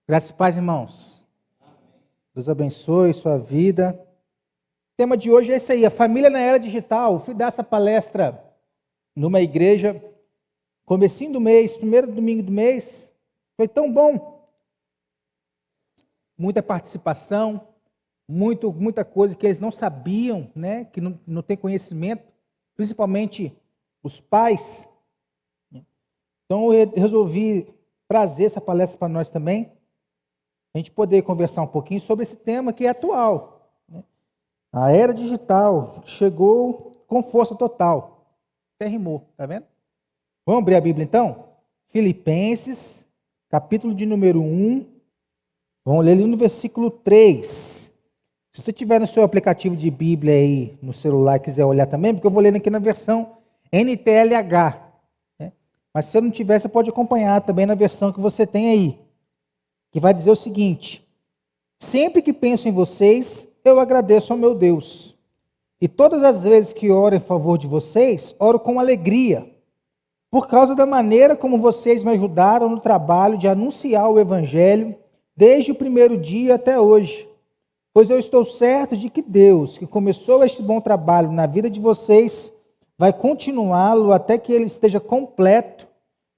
Graças e paz, irmãos. Deus abençoe sua vida. O tema de hoje é esse aí, a família na era digital. Fui dar essa palestra numa igreja, comecinho do mês, primeiro domingo do mês. Foi tão bom. Muita participação, muita coisa que eles não sabiam, né? Que não tem conhecimento, principalmente os pais. Então eu resolvi trazer essa palestra para nós também, a gente poder conversar um pouquinho sobre esse tema que é atual, né? A era digital chegou com força total. Até rimou, tá vendo? Vamos abrir a Bíblia então? Filipenses, capítulo de número 1. Vamos ler ali no versículo 3. Se você tiver no seu aplicativo de Bíblia aí no celular e quiser olhar também, porque eu vou ler aqui na versão NTLH. Né? Mas se você não tiver, você pode acompanhar também na versão que você tem aí, que vai dizer o seguinte: sempre que penso em vocês, eu agradeço ao meu Deus. E todas as vezes que oro em favor de vocês, oro com alegria, por causa da maneira como vocês me ajudaram no trabalho de anunciar o Evangelho, desde o primeiro dia até hoje. Pois eu estou certo de que Deus, que começou este bom trabalho na vida de vocês, vai continuá-lo até que ele esteja completo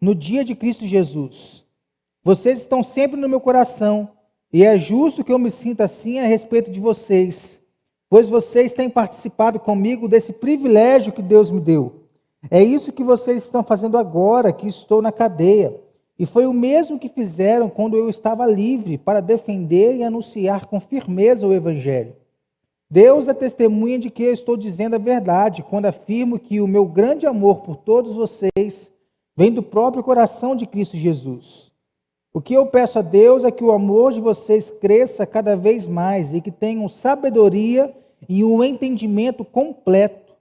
no dia de Cristo Jesus. Vocês estão sempre no meu coração, e é justo que eu me sinta assim a respeito de vocês, pois vocês têm participado comigo desse privilégio que Deus me deu. É isso que vocês estão fazendo agora, que estou na cadeia. E foi o mesmo que fizeram quando eu estava livre, para defender e anunciar com firmeza o Evangelho. Deus é testemunha de que eu estou dizendo a verdade, quando afirmo que o meu grande amor por todos vocês vem do próprio coração de Cristo Jesus. O que eu peço a Deus é que o amor de vocês cresça cada vez mais e que tenham sabedoria e um entendimento completo,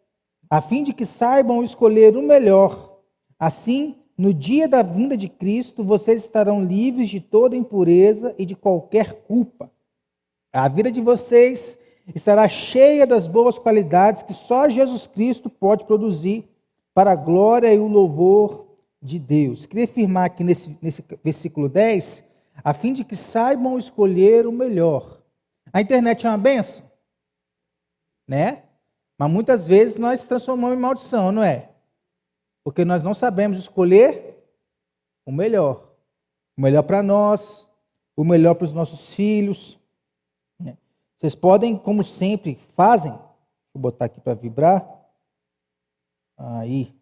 a fim de que saibam escolher o melhor. Assim, no dia da vinda de Cristo, vocês estarão livres de toda impureza e de qualquer culpa. A vida de vocês estará cheia das boas qualidades que só Jesus Cristo pode produzir para a glória e o louvor de Deus. Queria afirmar aqui nesse versículo 10, a fim de que saibam escolher o melhor. A internet é uma bênção, né? Mas muitas vezes nós transformamos em maldição, não é? Porque nós não sabemos escolher o melhor. O melhor para nós, o melhor para os nossos filhos. Vocês podem, como sempre fazem, vou botar aqui para vibrar. Aí.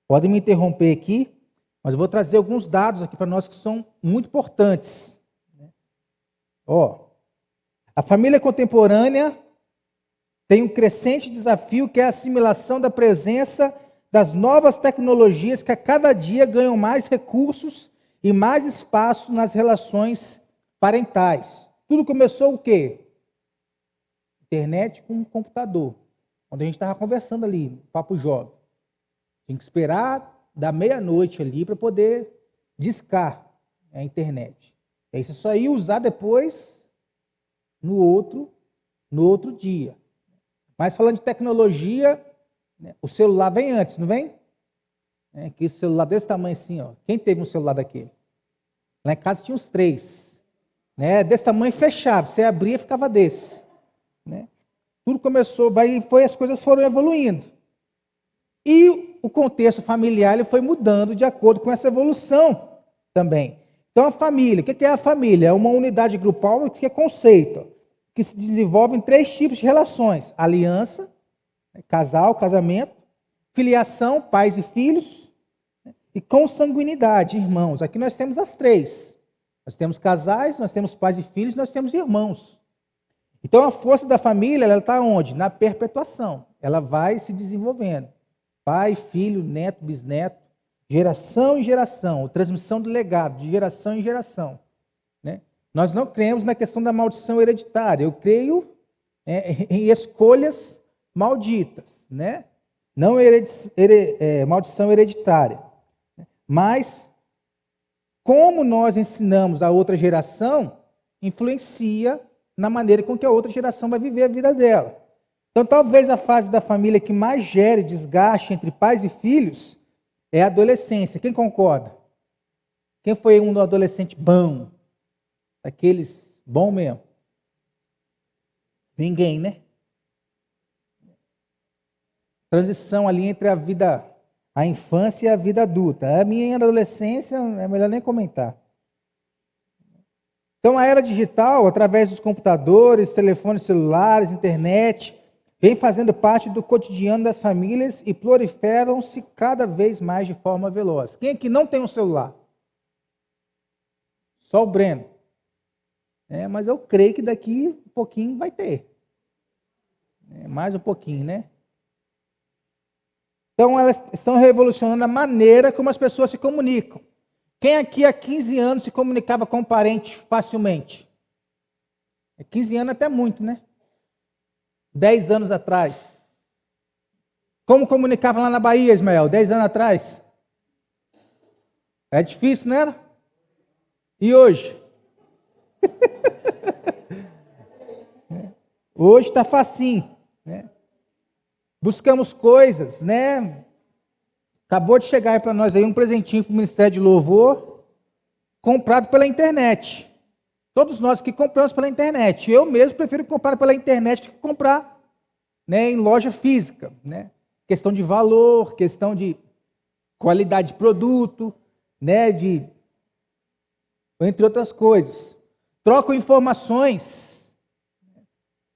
Podem me interromper aqui, mas eu vou trazer alguns dados aqui para nós que são muito importantes. A família contemporânea tem um crescente desafio que é a assimilação da presença das novas tecnologias que a cada dia ganham mais recursos e mais espaço nas relações parentais. Tudo começou o quê? Internet com computador, onde a gente estava conversando ali, papo jovem. Tem que esperar da meia-noite ali para poder discar a internet. Aí você só ia usar depois no outro dia. Mas falando de tecnologia, né, o celular vem antes, não vem? Que celular desse tamanho assim, ó. Quem teve um celular daquele? Lá em casa tinha uns 3. Né, desse tamanho fechado. Você abria e ficava desse. Né? Tudo começou, as coisas foram evoluindo. E o contexto familiar ele foi mudando de acordo com essa evolução também. Então, a família, o que é a família? É uma unidade grupal que é conceito, que se desenvolve em 3 tipos de relações: aliança, casal, casamento, filiação, pais e filhos, e consanguinidade, irmãos. Aqui nós temos as 3. Nós temos casais, nós temos pais e filhos, nós temos irmãos. Então, a força da família ela está onde? Na perpetuação. Ela vai se desenvolvendo. Pai, filho, neto, bisneto, geração em geração, transmissão do legado, de geração em geração. Né? Nós não cremos na questão da maldição hereditária, eu creio em escolhas malditas, né? Não maldição hereditária. Mas, como nós ensinamos a outra geração, influencia na maneira com que a outra geração vai viver a vida dela. Então, talvez a fase da família que mais gere desgaste entre pais e filhos é a adolescência. Quem concorda? Quem foi um adolescente bom? Daqueles bom mesmo. Ninguém, né? Transição ali entre a infância e a vida adulta. A minha adolescência é melhor nem comentar. Então, a era digital, através dos computadores, telefones celulares, internet, vem fazendo parte do cotidiano das famílias e proliferam-se cada vez mais de forma veloz. Quem aqui não tem um celular? Só o Breno. Mas eu creio que daqui um pouquinho vai ter. Mais um pouquinho, né? Então, elas estão revolucionando a maneira como as pessoas se comunicam. Quem aqui há 15 anos se comunicava com um parente facilmente? 15 anos até muito, né? 10 anos atrás. Como comunicava lá na Bahia, Ismael, 10 anos atrás? É difícil, não era? E hoje? Hoje está facinho, né? Buscamos coisas, né? Acabou de chegar para nós aí um presentinho para o Ministério de Louvor, comprado pela internet. Todos nós que compramos pela internet. Eu mesmo prefiro comprar pela internet do que comprar, né, em loja física, né? Questão de valor, questão de qualidade de produto, né, entre outras coisas. Trocam informações.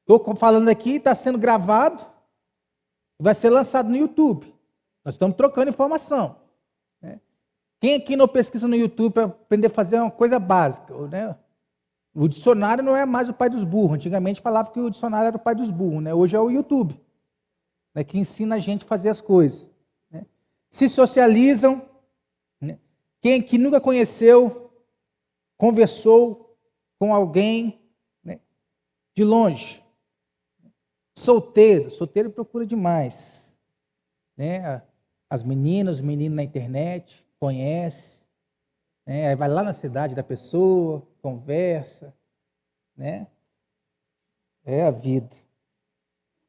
Estou falando aqui, está sendo gravado, vai ser lançado no YouTube. Nós estamos trocando informação. Né? Quem aqui não pesquisa no YouTube para aprender a fazer uma coisa básica? Né? O dicionário não é mais o pai dos burros. Antigamente falava que o dicionário era o pai dos burros. Né? Hoje é o YouTube, né, que ensina a gente a fazer as coisas. Né? Se socializam. Né? Quem aqui nunca conheceu, conversou com alguém, né, de longe. Solteiro procura demais. Né? As meninas, os meninos na internet, conhece, né? Aí vai lá na cidade da pessoa, conversa, né? É a vida.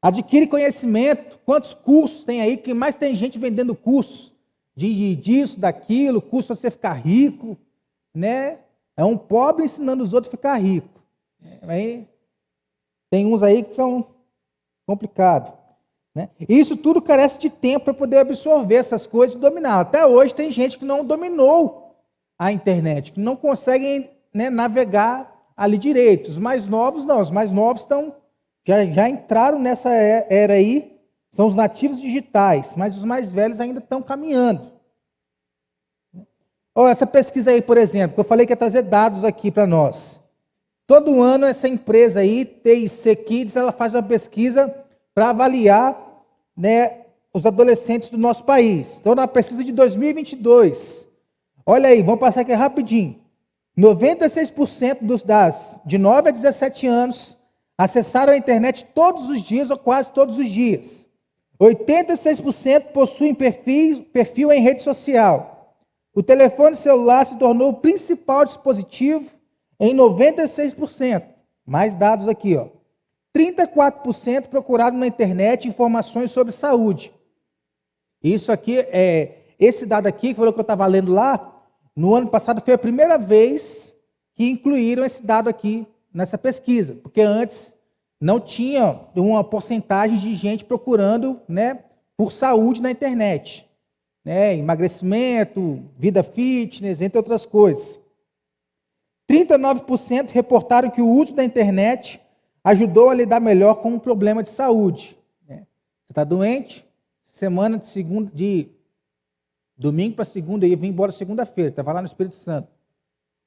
Adquire conhecimento. Quantos cursos tem aí? Que mais tem gente vendendo curso disso, daquilo, curso para você ficar rico, né? É um pobre ensinando os outros a ficar rico. Aí tem uns aí que são complicados. Né? Isso tudo carece de tempo para poder absorver essas coisas e dominar. Até hoje tem gente que não dominou a internet, que não conseguem, né, navegar ali direito. Os mais novos não, os mais novos já entraram nessa era aí, são os nativos digitais, mas os mais velhos ainda estão caminhando. Essa pesquisa aí, por exemplo, que eu falei que ia trazer dados aqui para nós. Todo ano essa empresa aí, TIC Kids, ela faz uma pesquisa para avaliar, né, os adolescentes do nosso país. Então, na pesquisa de 2022, olha aí, vamos passar aqui rapidinho. 96% de 9 a 17 anos acessaram a internet todos os dias ou quase todos os dias. 86% possuem perfil em rede social. O telefone celular se tornou o principal dispositivo em 96%. Mais dados aqui, ó. 34% procurado na internet informações sobre saúde. Isso aqui, esse dado aqui, que falou que eu estava lendo lá, no ano passado foi a primeira vez que incluíram esse dado aqui nessa pesquisa, porque antes não tinha uma porcentagem de gente procurando, né, por saúde na internet. Né, emagrecimento, vida fitness, entre outras coisas. 39% reportaram que o uso da internet ajudou a lidar melhor com um problema de saúde. Você está doente, semana de domingo para segunda, eu vim embora segunda-feira, estava lá no Espírito Santo.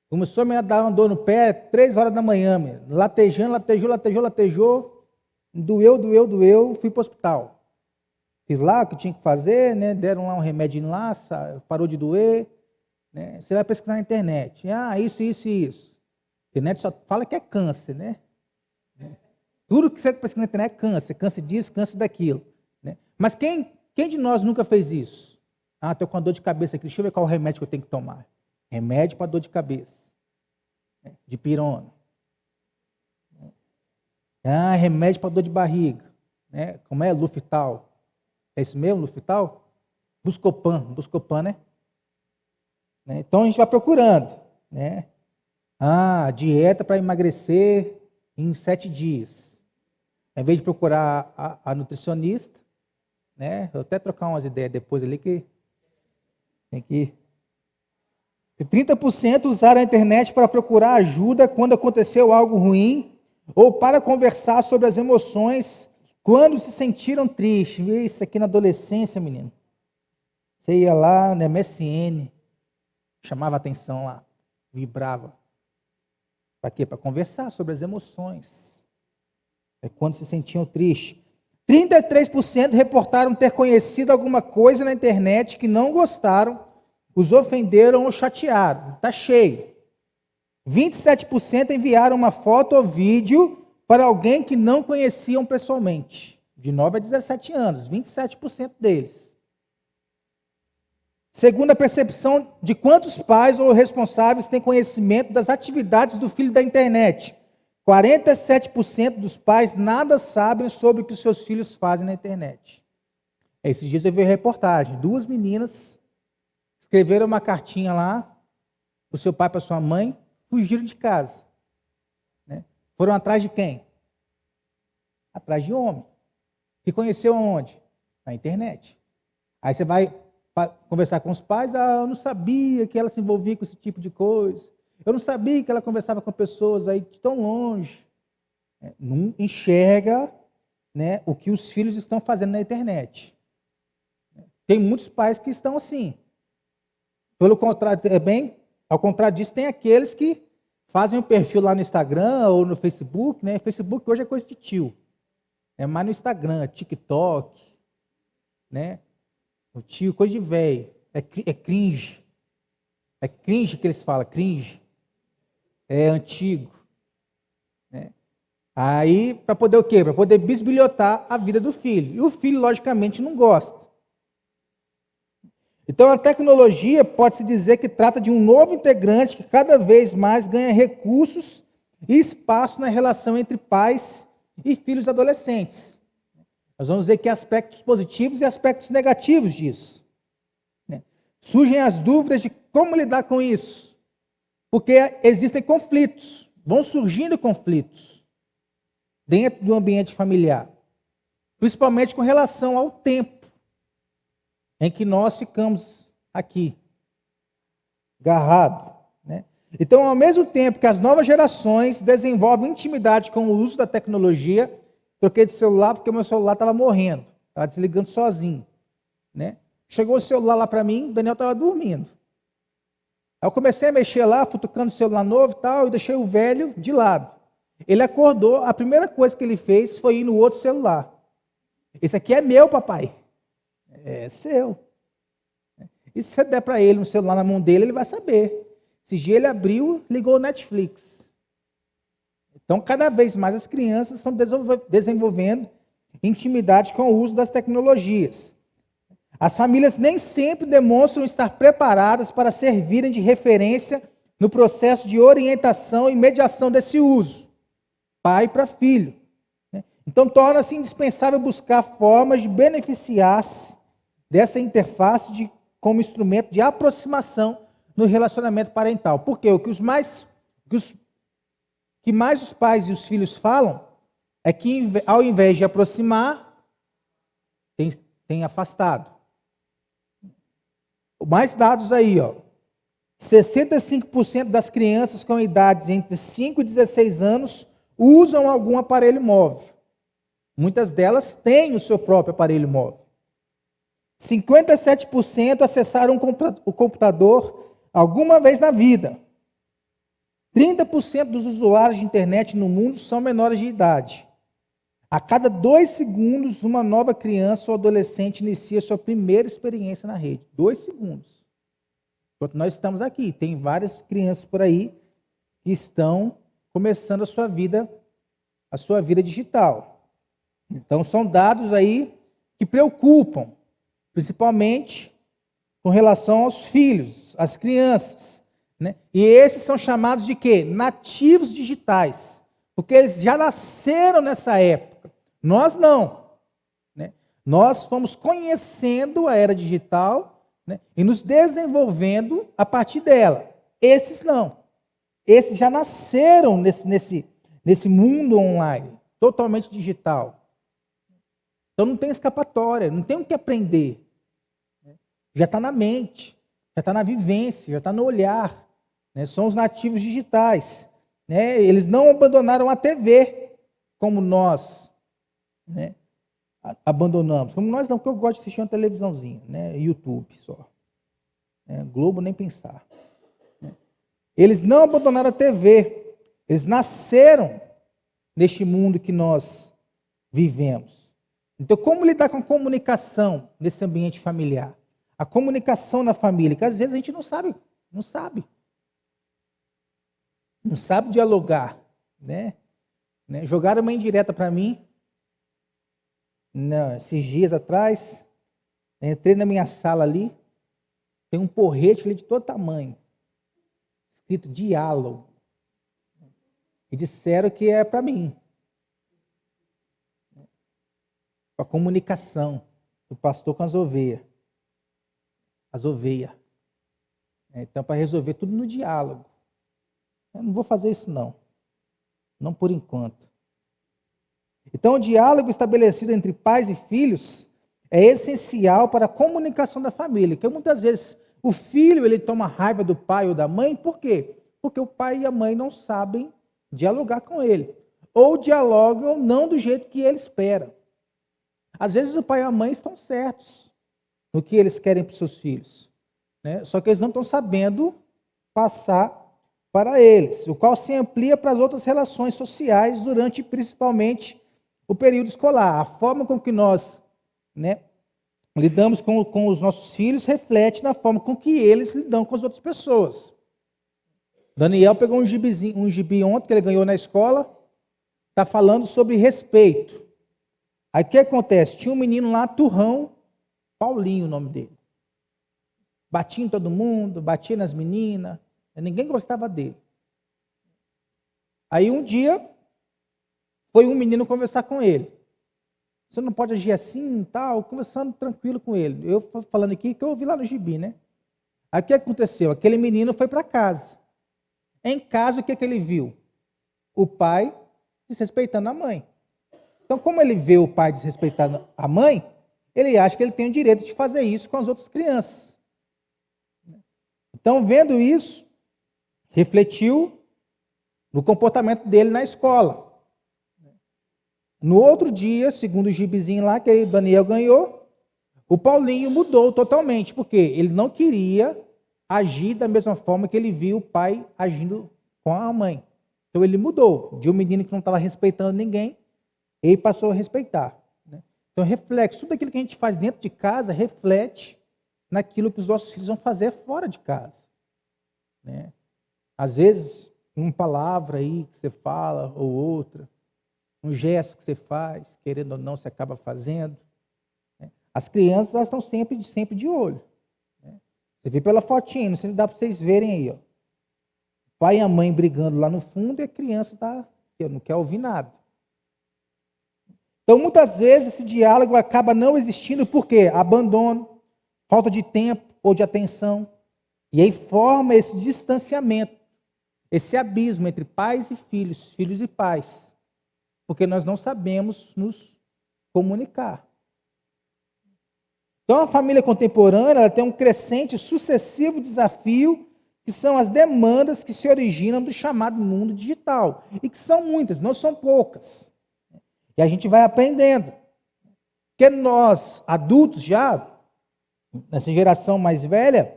Começou a me dar uma dor no pé, 3 horas da manhã, latejou, doeu, fui para o hospital. Fiz lá o que tinha que fazer, né? Deram lá um remédio lá, parou de doer. Né? Você vai pesquisar na internet. Isso. A internet só fala que é câncer, né? Tudo que você pesquisa na internet é câncer. Câncer disso, câncer daquilo. Né? Mas quem de nós nunca fez isso? Estou com uma dor de cabeça aqui, deixa eu ver qual remédio que eu tenho que tomar. Remédio para dor de cabeça. De pirona. Remédio para dor de barriga. Né? Como é? Luftal. É isso mesmo, Luftal? Buscopan, né? Então a gente vai procurando. Né? Ah, dieta para emagrecer em 7 dias. Em vez de procurar a nutricionista, né? Eu vou até trocar umas ideias depois ali que tem que... 30% usaram a internet para procurar ajuda quando aconteceu algo ruim ou para conversar sobre as emoções quando se sentiram tristes. Isso aqui na adolescência, menino. Você ia lá no MSN, chamava atenção lá, vibrava. Para quê? Para conversar sobre as emoções. É quando se sentiam tristes. 33% reportaram ter conhecido alguma coisa na internet que não gostaram, os ofenderam ou chatearam. Está cheio. 27% enviaram uma foto ou vídeo para alguém que não conheciam pessoalmente. De 9 a 17 anos, 27% deles. Segundo a percepção de quantos pais ou responsáveis têm conhecimento das atividades do filho da internet, 47% dos pais nada sabem sobre o que os seus filhos fazem na internet. Esses dias eu vi a reportagem, 2 meninas escreveram uma cartinha lá para o seu pai e para sua mãe, fugiram de casa. Né? Foram atrás de quem? Atrás de homem. E conheceu aonde? Na internet. Aí você vai conversar com os pais, eu não sabia que ela se envolvia com esse tipo de coisa. Eu não sabia que ela conversava com pessoas aí tão longe. Não enxerga, né, o que os filhos estão fazendo na internet. Tem muitos pais que estão assim. Pelo contrário, ao contrário disso, tem aqueles que fazem um perfil lá no Instagram ou no Facebook, né? Facebook hoje é coisa de tio. É mais no Instagram, TikTok, né? O tio, coisa de velho. É cringe. É cringe que eles falam, cringe. É antigo. Né? Aí, para poder o quê? Para poder bisbilhotar a vida do filho. E o filho, logicamente, não gosta. Então, a tecnologia pode-se dizer que trata de um novo integrante que cada vez mais ganha recursos e espaço na relação entre pais e filhos adolescentes. Nós vamos ver que aspectos positivos e aspectos negativos disso. Surgem as dúvidas de como lidar com isso, porque existem conflitos, vão surgindo conflitos dentro do ambiente familiar, principalmente com relação ao tempo em que nós ficamos aqui, agarrados. Né? Então, ao mesmo tempo que as novas gerações desenvolvem intimidade com o uso da tecnologia, troquei de celular porque o meu celular estava morrendo, estava desligando sozinho. Né? Chegou o celular lá para mim, o Daniel estava dormindo. Aí eu comecei a mexer lá, futucando o celular novo e tal, e deixei o velho de lado. Ele acordou, a primeira coisa que ele fez foi ir no outro celular. Esse aqui é meu, papai. É seu. E se você der para ele um celular na mão dele, ele vai saber. Esse dia ele abriu, ligou o Netflix. Então, cada vez mais as crianças estão desenvolvendo intimidade com o uso das tecnologias. As famílias nem sempre demonstram estar preparadas para servirem de referência no processo de orientação e mediação desse uso, pai para filho. Então, torna-se indispensável buscar formas de beneficiar-se dessa interface como instrumento de aproximação no relacionamento parental. Por quê? O que mais os pais e os filhos falam é que, ao invés de aproximar, tem afastado. Mais dados aí, ó. 65% das crianças com idade entre 5 e 16 anos usam algum aparelho móvel. Muitas delas têm o seu próprio aparelho móvel. 57% acessaram o computador alguma vez na vida. 30% dos usuários de internet no mundo são menores de idade. A cada 2 segundos, uma nova criança ou adolescente inicia sua primeira experiência na rede. 2 segundos. Enquanto nós estamos aqui, tem várias crianças por aí que estão começando a sua vida digital. Então, são dados aí que preocupam, principalmente com relação aos filhos, às crianças. Né? E esses são chamados de quê? Nativos digitais. Porque eles já nasceram nessa época. Nós não. Né? Nós fomos conhecendo a era digital, né, e nos desenvolvendo a partir dela. Esses não. esses já nasceram nesse mundo online, totalmente digital. Então não tem escapatória, não tem o que aprender. Já está na mente, já está na vivência, já está no olhar. Né? São os nativos digitais. Né? Eles não abandonaram a TV como nós, né, abandonamos. Como nós não, porque eu gosto de assistir uma televisãozinha, né, YouTube só. Globo nem pensar. Eles não abandonaram a TV. Eles nasceram neste mundo que nós vivemos. Então, como lidar com a comunicação nesse ambiente familiar? A comunicação na família, que às vezes a gente não sabe. Não sabe dialogar, né? Jogaram uma indireta para mim, esses dias atrás. Entrei na minha sala ali, tem um porrete ali de todo tamanho, escrito diálogo. E disseram que é para mim. A comunicação do pastor com as ovelhas. Então, para resolver tudo no diálogo. Eu não vou fazer isso, não por enquanto. Então, o diálogo estabelecido entre pais e filhos é essencial para a comunicação da família. Porque muitas vezes o filho ele toma raiva do pai ou da mãe, por quê? Porque o pai e a mãe não sabem dialogar com ele. Ou dialogam não do jeito que ele espera. Às vezes o pai e a mãe estão certos no que eles querem para os seus filhos. Né? Só que eles não estão sabendo passar para eles, o qual se amplia para as outras relações sociais durante, principalmente, o período escolar. A forma com que nós, né, lidamos com os nossos filhos reflete na forma com que eles lidam com as outras pessoas. Daniel pegou um gibi ontem que ele ganhou na escola, está falando sobre respeito. Aí o que acontece? Tinha um menino lá, turrão, Paulinho o nome dele. Batia em todo mundo, batia nas meninas, ninguém gostava dele. Aí um dia, foi um menino conversar com ele. Você não pode agir assim e tal, conversando tranquilo com ele. Eu falando aqui que eu ouvi lá no gibi, né? Aí o que aconteceu? Aquele menino foi para casa. Em casa, o que ele viu? O pai desrespeitando a mãe. Então, como ele vê o pai desrespeitando a mãe, ele acha que ele tem o direito de fazer isso com as outras crianças. Então, vendo isso, refletiu no comportamento dele na escola. No outro dia, segundo o gibizinho lá que o Daniel ganhou, o Paulinho mudou totalmente, porque ele não queria agir da mesma forma que ele viu o pai agindo com a mãe. Então ele mudou, de um menino que não estava respeitando ninguém, ele passou a respeitar. Então reflexo, tudo aquilo que a gente faz dentro de casa reflete naquilo que os nossos filhos vão fazer fora de casa. Né? Às vezes, uma palavra aí que você fala, ou outra, um gesto que você faz, querendo ou não, você acaba fazendo. Né? As crianças elas estão sempre de olho. Né? Você vê pela fotinha, não sei se dá para vocês verem aí. Ó. O pai e a mãe brigando lá no fundo e a criança não quer ouvir nada. Então, muitas vezes, esse diálogo acaba não existindo por quê? Abandono, falta de tempo ou de atenção. E aí forma esse distanciamento, esse abismo entre pais e filhos, filhos e pais. Porque nós não sabemos nos comunicar. Então, a família contemporânea ela tem um crescente sucessivo desafio, que são as demandas que se originam do chamado mundo digital. E que são muitas, não são poucas. E a gente vai aprendendo. Porque nós, adultos já, nessa geração mais velha,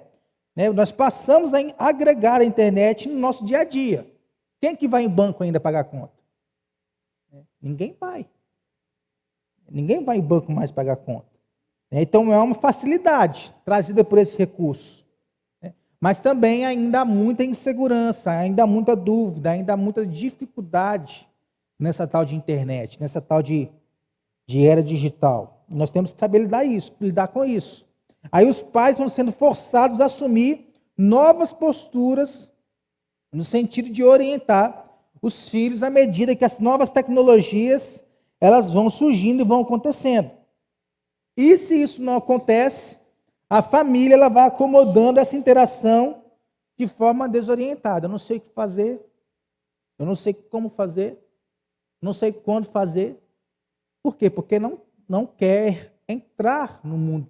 né, nós passamos a agregar a internet no nosso dia a dia. Quem é que vai em banco ainda pagar conta? Ninguém vai. Ninguém vai em banco mais pagar conta. Então é uma facilidade trazida por esse recurso. Mas também ainda há muita insegurança, ainda há muita dúvida, ainda há muita dificuldade nessa tal de internet, nessa tal de era digital. Nós temos que saber lidar com isso. Aí os pais vão sendo forçados a assumir novas posturas no sentido de orientar os filhos à medida que as novas tecnologias elas vão surgindo e vão acontecendo. E se isso não acontece, a família ela vai acomodando essa interação de forma desorientada. Eu não sei o que fazer, eu não sei como fazer, não sei quando fazer. Por quê? Porque não quer entrar no mundo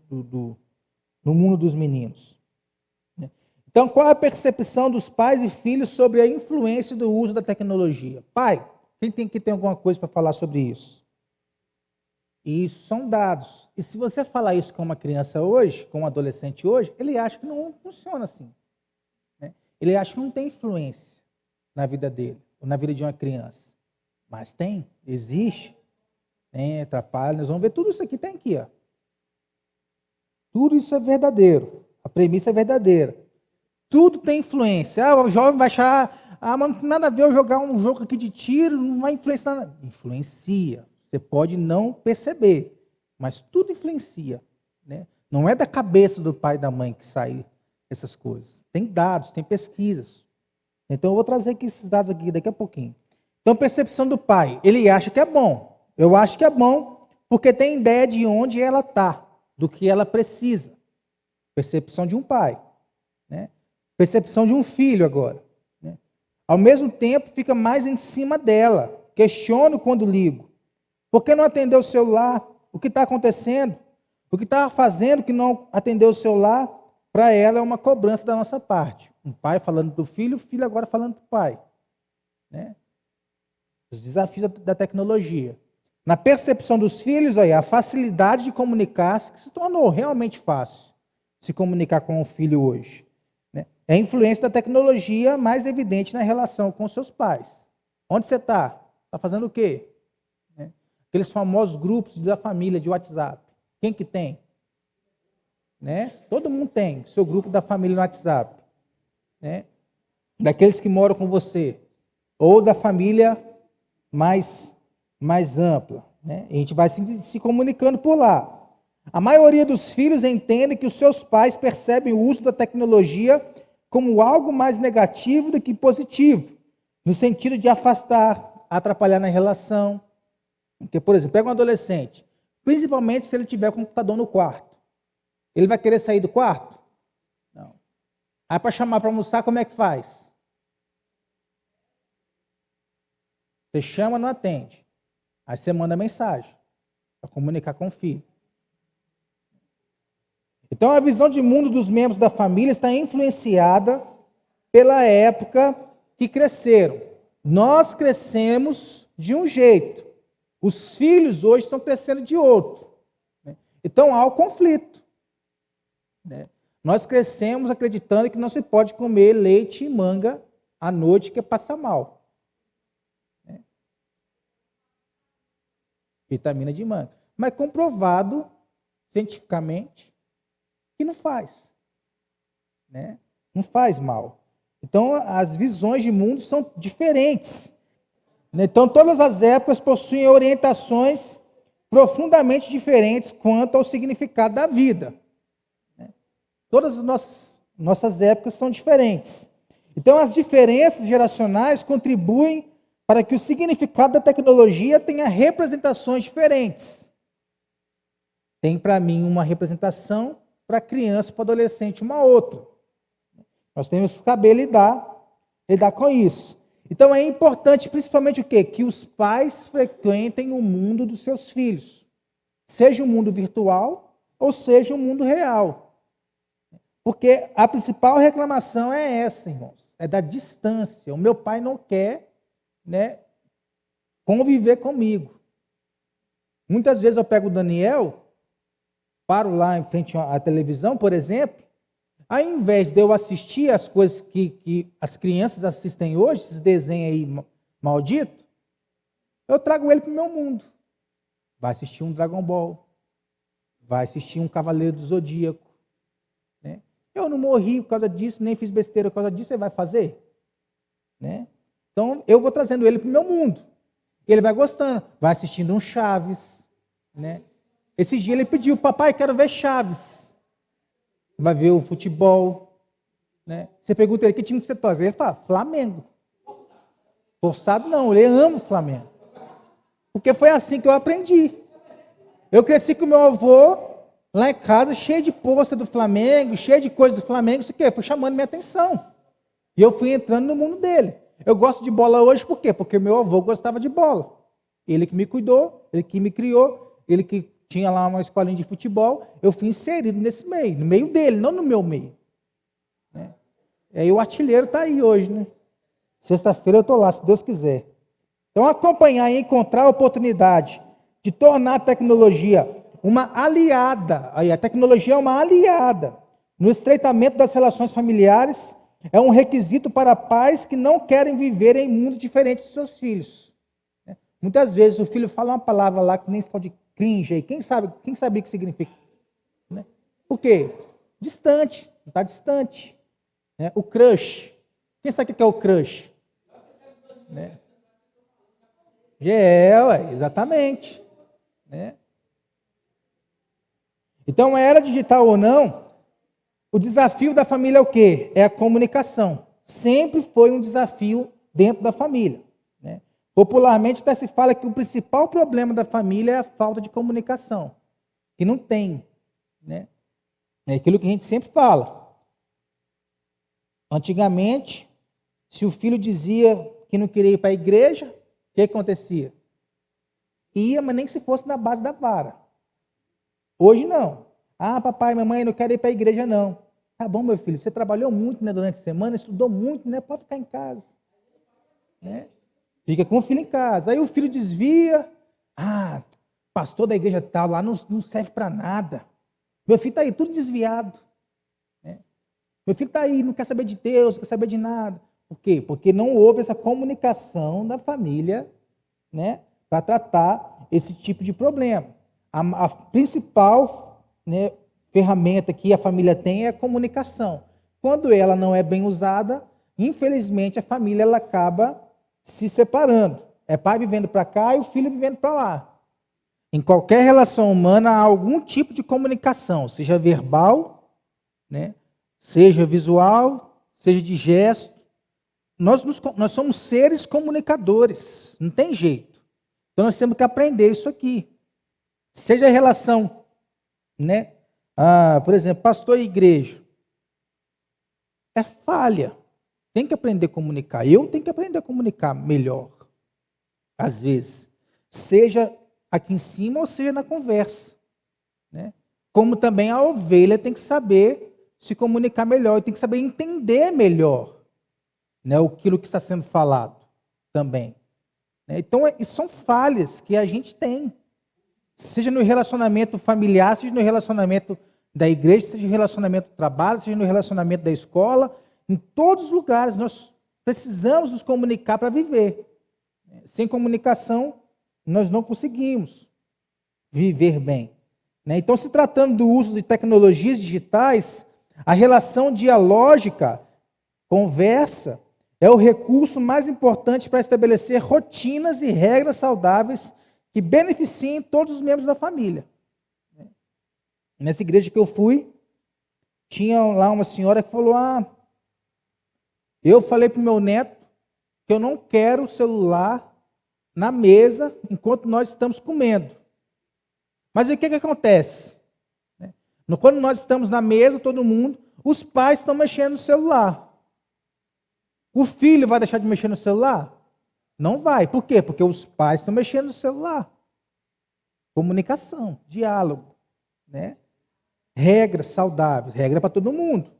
dos meninos. Então, qual é a percepção dos pais e filhos sobre a influência do uso da tecnologia? Pai, quem tem alguma coisa para falar sobre isso? E isso são dados. E se você falar isso com uma criança hoje, com um adolescente hoje, ele acha que não funciona assim. Né? Ele acha que não tem influência na vida dele, ou na vida de uma criança. Mas tem, existe. Tem, atrapalha. Nós vamos ver tudo isso aqui, tem aqui. Ó. Tudo isso é verdadeiro. A premissa é verdadeira. Tudo tem influência. O jovem vai achar, mas não tem nada a ver eu jogar um jogo aqui de tiro, não vai influenciar nada. Influencia. Você pode não perceber, mas tudo influencia. Né? Não é da cabeça do pai e da mãe que saem essas coisas. Tem dados, tem pesquisas. Então eu vou trazer aqui esses dados aqui daqui a pouquinho. Então, percepção do pai. Ele acha que é bom. Eu acho que é bom porque tem ideia de onde ela está, do que ela precisa. Percepção de um pai. Né? Percepção de um filho agora. Né? Ao mesmo tempo, fica mais em cima dela. Questiono quando ligo. Por que não atendeu o celular? O que está acontecendo? O que está fazendo que não atendeu o celular? Para ela é uma cobrança da nossa parte. Um pai falando do filho, o filho agora falando do pai. Né? Os desafios da tecnologia. Na percepção dos filhos, aí, a facilidade de comunicar-se, que se tornou realmente fácil se comunicar com o filho hoje. Né? É a influência da tecnologia mais evidente na relação com seus pais. Onde você está? Está fazendo o quê? Aqueles famosos grupos da família de WhatsApp. Quem que tem? Né? Todo mundo tem seu grupo da família no WhatsApp. Né? Daqueles que moram com você. Ou da família mais ampla. Né? A gente vai se comunicando por lá. A maioria dos filhos entende que os seus pais percebem o uso da tecnologia como algo mais negativo do que positivo. No sentido de afastar, atrapalhar na relação. Porque, por exemplo, pega um adolescente, principalmente se ele tiver computador no quarto. Ele vai querer sair do quarto? Não. Aí para chamar para almoçar, como é que faz? Você chama, não atende. Aí você manda mensagem para comunicar com o filho. Então a visão de mundo dos membros da família está influenciada pela época que cresceram. Nós crescemos de um jeito. Os filhos hoje estão crescendo de outro. Né? Então há o conflito. Né? Nós crescemos acreditando que não se pode comer leite e manga à noite, que passa mal. Né? Vitamina de manga. Mas comprovado cientificamente que não faz. Né? Não faz mal. Então as visões de mundo são diferentes. Então, todas as épocas possuem orientações profundamente diferentes quanto ao significado da vida. Todas as nossas épocas são diferentes. Então, as diferenças geracionais contribuem para que o significado da tecnologia tenha representações diferentes. Tem, para mim, uma representação, para a criança e para o adolescente, uma outra. Nós temos que saber lidar com isso. Então é importante, principalmente o quê? Que os pais frequentem o mundo dos seus filhos. Seja o mundo virtual ou seja o mundo real. Porque a principal reclamação é essa, irmãos. É da distância. O meu pai não quer, né, conviver comigo. Muitas vezes eu pego o Daniel, paro lá em frente à televisão, por exemplo, ao invés de eu assistir as coisas que as crianças assistem hoje, esses desenhos aí malditos, eu trago ele para o meu mundo. Vai assistir um Dragon Ball, vai assistir um Cavaleiro do Zodíaco. Né? Eu não morri por causa disso, nem fiz besteira por causa disso, ele vai fazer? Né? Então, eu vou trazendo ele para o meu mundo. Ele vai gostando, vai assistindo um Chaves. Né? Esse dia ele pediu, papai, quero ver Chaves. Vai ver o futebol. Né? Você pergunta ele, que time que você torce? Ele fala, Flamengo. Forçado não, ele ama o Flamengo. Porque foi assim que eu aprendi. Eu cresci com meu avô, lá em casa, cheio de pôster do Flamengo, cheio de coisas do Flamengo, isso aqui foi chamando minha atenção. E eu fui entrando no mundo dele. Eu gosto de bola hoje por quê? Porque meu avô gostava de bola. Ele que me cuidou, ele que me criou, ele que tinha lá uma escolinha de futebol. Eu fui inserido nesse meio, no meio dele, não no meu meio. Né? E aí o artilheiro está aí hoje, né? Sexta-feira eu estou lá, se Deus quiser. Então, acompanhar e encontrar a oportunidade de tornar a tecnologia uma aliada, aí a tecnologia é uma aliada no estreitamento das relações familiares, é um requisito para pais que não querem viver em mundos diferentes de seus filhos. Muitas vezes o filho fala uma palavra lá que nem se pode cringe, aí. Quem sabe o que significa? Né? Por quê? Distante, está distante. Né? O crush. Quem sabe o que é o crush? Né? Exatamente. Né? Então, era digital ou não, o desafio da família é o quê? É a comunicação. Sempre foi um desafio dentro da família. Né? Popularmente até se fala que o principal problema da família é a falta de comunicação, que não tem. Né? É aquilo que a gente sempre fala. Antigamente, se o filho dizia que não queria ir para a igreja, o que acontecia? Ia, mas nem se fosse na base da vara. Hoje não. Ah, papai, mamãe, não quero ir para a igreja, não. Tá bom, meu filho, você trabalhou muito, né, durante a semana, estudou muito, né? Pode ficar em casa. Né? Fica com o filho em casa. Aí o filho desvia. Ah, pastor da igreja tal, lá não serve para nada. Meu filho está aí, tudo desviado. Né? Meu filho está aí, não quer saber de Deus, não quer saber de nada. Por quê? Porque não houve essa comunicação da família, né, para tratar esse tipo de problema. A principal, né, ferramenta que a família tem é a comunicação. Quando ela não é bem usada, infelizmente a família ela acaba se separando. É pai vivendo para cá e o filho vivendo para lá. Em qualquer relação humana há algum tipo de comunicação, seja verbal, né, seja visual, seja de gesto. Nós somos seres comunicadores, não tem jeito. Então nós temos que aprender isso aqui. Seja a relação, né? Por exemplo, pastor e igreja. É falha. Tem que aprender a comunicar. Eu tenho que aprender a comunicar melhor. Às vezes. Seja aqui em cima ou seja na conversa. Né? Como também a ovelha tem que saber se comunicar melhor. Tem que saber entender melhor, né, aquilo que está sendo falado também. Né? Então, são falhas que a gente tem. Seja no relacionamento familiar, seja no relacionamento da igreja, seja no relacionamento do trabalho, seja no relacionamento da escola. Em todos os lugares nós precisamos nos comunicar para viver. Sem comunicação, nós não conseguimos viver bem. Né? Então, se tratando do uso de tecnologias digitais, a relação dialógica, conversa, é o recurso mais importante para estabelecer rotinas e regras saudáveis que beneficiem todos os membros da família. Nessa igreja que eu fui, tinha lá uma senhora que falou: eu falei para o meu neto que eu não quero o celular na mesa enquanto nós estamos comendo. Mas aí o que acontece? Quando nós estamos na mesa, todo mundo, os pais estão mexendo no celular. O filho vai deixar de mexer no celular? Não vai. Por quê? Porque os pais estão mexendo no celular. Comunicação, diálogo, né? Regras saudáveis, regra para todo mundo.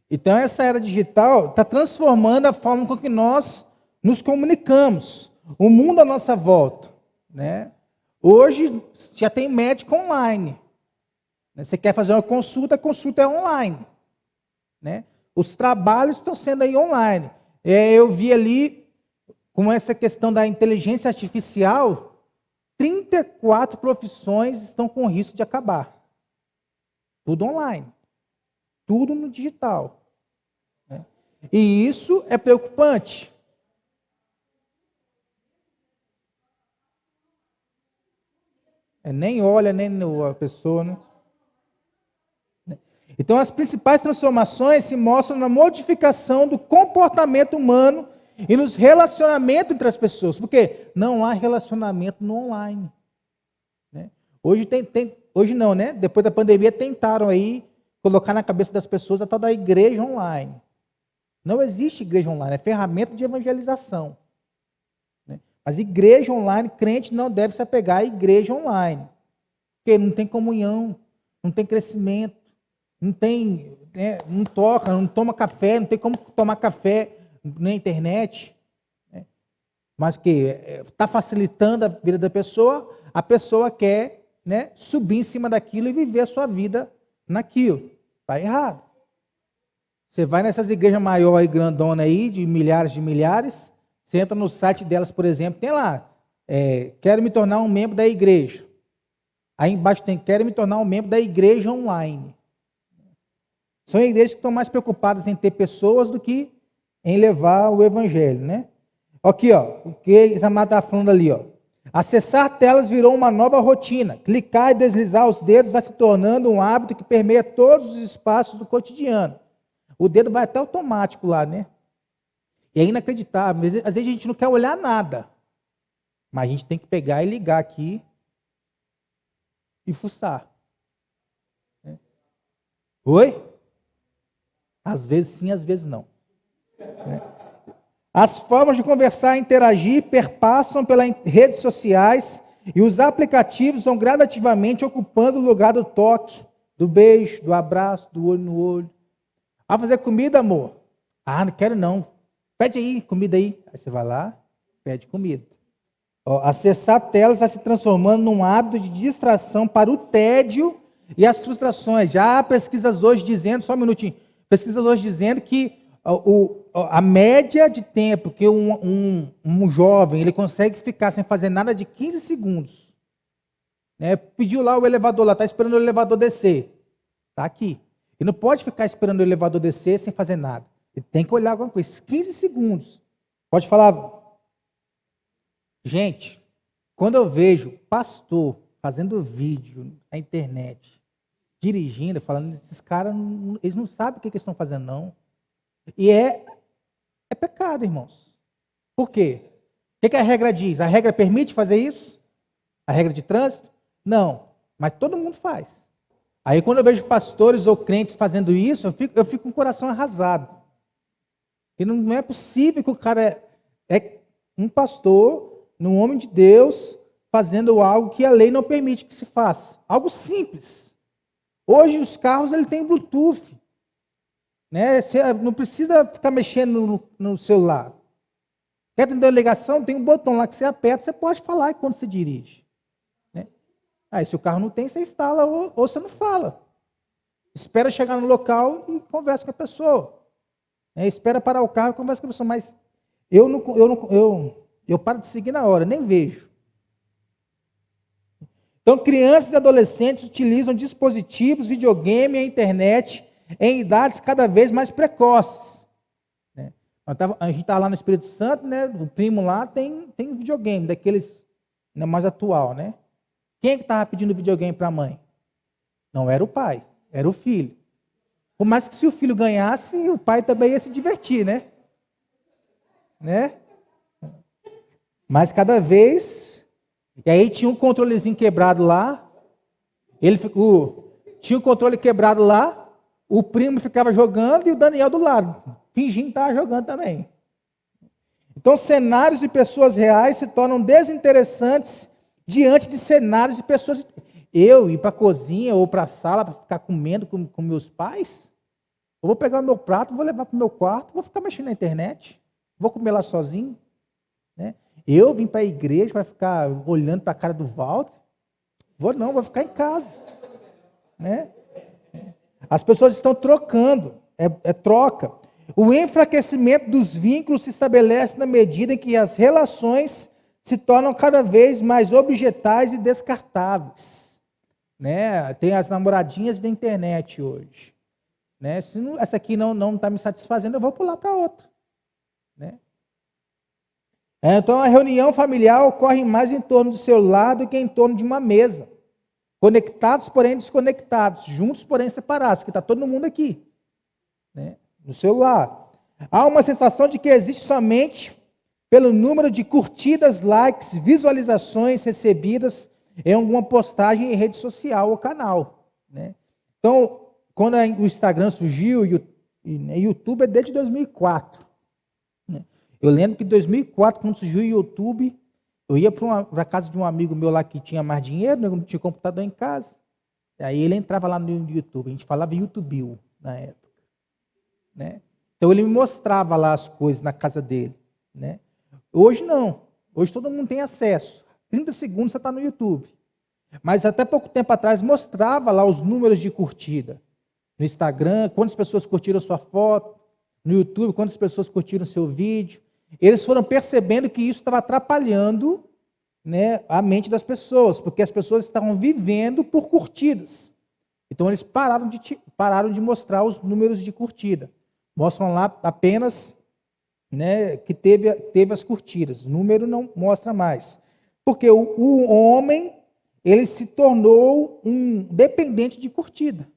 Então, essa era digital está transformando a forma com que nós nos comunicamos. O mundo à nossa volta. Né? Hoje, já tem médico online. Você quer fazer uma consulta, a consulta é online. Né? Os trabalhos estão sendo aí online. Eu vi ali, com essa questão da inteligência artificial, 34 profissões estão com risco de acabar. Tudo online. Tudo no digital. Né? E isso é preocupante. Nem olha, nem a pessoa. Né? Então, as principais transformações se mostram na modificação do comportamento humano e nos relacionamentos entre as pessoas. Porque não há relacionamento no online. Né? Hoje não, né? Depois da pandemia tentaram aí colocar na cabeça das pessoas a tal da igreja online. Não existe igreja online, é ferramenta de evangelização. Né? Mas igreja online, crente não deve se apegar à igreja online. Porque não tem comunhão, não tem crescimento, não tem, né, não toca, não toma café, não tem como tomar café na internet. Né? Mas que está facilitando a vida da pessoa, a pessoa quer, né, subir em cima daquilo e viver a sua vida naquilo. Está errado. Você vai nessas igrejas maiores, grandonas aí, de milhares, você entra no site delas, por exemplo, tem lá, quero me tornar um membro da igreja. Aí embaixo tem, quero me tornar um membro da igreja online. São igrejas que estão mais preocupadas em ter pessoas do que em levar o evangelho, né? Aqui, ó, o que Isamar está falando ali, ó. Acessar telas virou uma nova rotina. Clicar e deslizar os dedos vai se tornando um hábito que permeia todos os espaços do cotidiano. O dedo vai até automático lá, né? E é inacreditável. Às vezes a gente não quer olhar nada. Mas a gente tem que pegar e ligar aqui e fuçar. Oi? Às vezes sim, às vezes não. As formas de conversar e interagir perpassam pelas redes sociais e os aplicativos vão gradativamente ocupando o lugar do toque, do beijo, do abraço, do olho no olho. Ah, fazer comida, amor? Ah, não quero não. Pede aí, comida aí. Aí você vai lá, pede comida. Ó, acessar telas vai se transformando num hábito de distração para o tédio e as frustrações. Já há pesquisas hoje dizendo, só um minutinho, pesquisas hoje dizendo que a média de tempo que um jovem ele consegue ficar sem fazer nada de 15 segundos. Né? Pediu lá o elevador, lá está esperando o elevador descer. Está aqui. E não pode ficar esperando o elevador descer sem fazer nada. Ele tem que olhar alguma coisa. 15 segundos. Pode falar. Gente, quando eu vejo pastor fazendo vídeo na internet, dirigindo, falando, esses caras, eles não sabem o que eles estão fazendo, não. E é pecado, irmãos. Por quê? O que a regra diz? A regra permite fazer isso? A regra de trânsito? Não. Mas todo mundo faz. Aí quando eu vejo pastores ou crentes fazendo isso, eu fico com o coração arrasado. E não é possível que o cara é um pastor, um homem de Deus, fazendo algo que a lei não permite que se faça. Algo simples. Hoje os carros ele tem Bluetooth. Né? Você não precisa ficar mexendo no celular. Quer atender a ligação? Tem um botão lá que você aperta, você pode falar quando você dirige. Né? Aí se o carro não tem, você instala ou você não fala. Espera chegar no local e conversa com a pessoa. Espera parar o carro e conversa com a pessoa. Mas eu paro de seguir na hora, nem vejo. Então, crianças e adolescentes utilizam dispositivos, videogame e a internet em idades cada vez mais precoces. Né? A gente está lá no Espírito Santo, né? O primo lá tem videogame, daqueles, né, mais atual. Né? Quem é que estava pedindo videogame para a mãe? Não era o pai, era o filho. Por mais que se o filho ganhasse, o pai também ia se divertir, né? Mas cada vez... E aí tinha um controlezinho quebrado lá, tinha um controle quebrado lá, o primo ficava jogando e o Daniel do lado, fingindo que estava jogando também. Então cenários de pessoas reais se tornam desinteressantes diante de cenários de pessoas... Eu ir para a cozinha ou para a sala para ficar comendo com meus pais? Eu vou pegar o meu prato, vou levar para o meu quarto, vou ficar mexendo na internet, vou comer lá sozinho, né? Eu vim para a igreja para ficar olhando para a cara do Walter? Vou ficar em casa. Né? As pessoas estão trocando, é troca. O enfraquecimento dos vínculos se estabelece na medida em que as relações se tornam cada vez mais objetais e descartáveis. Né? Tem as namoradinhas da internet hoje. Né? Se não, essa aqui não está me satisfazendo, eu vou pular para outra. Né? Então, a reunião familiar ocorre mais em torno do celular do que em torno de uma mesa. Conectados, porém desconectados. Juntos, porém separados, que está todo mundo aqui. Né? No celular. Há uma sensação de que existe somente pelo número de curtidas, likes, visualizações recebidas em alguma postagem em rede social ou canal. Né? Então, quando o Instagram surgiu YouTube é desde 2004. Né? Eu lembro que em 2004, quando surgiu o YouTube, eu ia para a casa de um amigo meu lá que tinha mais dinheiro, não tinha computador em casa. Aí ele entrava lá no YouTube, a gente falava YouTube na época. Né? Então ele me mostrava lá as coisas na casa dele. Né? Hoje não. Hoje todo mundo tem acesso. 30 segundos você está no YouTube. Mas até pouco tempo atrás mostrava lá os números de curtida. No Instagram, quantas pessoas curtiram sua foto. No YouTube, quantas pessoas curtiram seu vídeo. Eles foram percebendo que isso estava atrapalhando, né, a mente das pessoas, porque as pessoas estavam vivendo por curtidas. Então eles pararam de mostrar os números de curtida. Mostram lá apenas, né, que teve as curtidas. O número não mostra mais. Porque o homem, ele se tornou um dependente de curtida.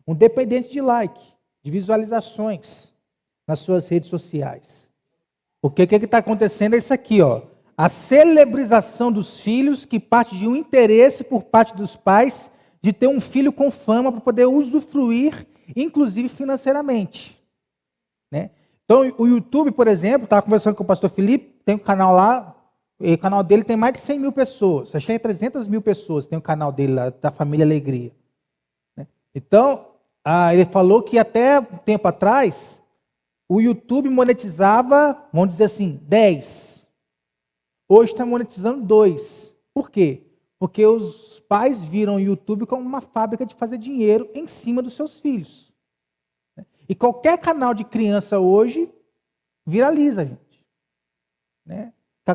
Um dependente de like, de visualizações nas suas redes sociais. Porque o que está acontecendo é isso aqui, ó. A celebrização dos filhos, que parte de um interesse por parte dos pais de ter um filho com fama para poder usufruir, inclusive financeiramente. Né? Então, o YouTube, por exemplo, estava conversando com o pastor Felipe, tem um canal lá, e o canal dele tem mais de 100 mil pessoas, acho que é 300 mil pessoas, tem o canal dele lá, da Família Alegria. Né? Então, ele falou que até um tempo atrás, o YouTube monetizava, vamos dizer assim, 10. Hoje está monetizando 2. Por quê? Porque os pais viram o YouTube como uma fábrica de fazer dinheiro em cima dos seus filhos. E qualquer canal de criança hoje viraliza, gente. Né?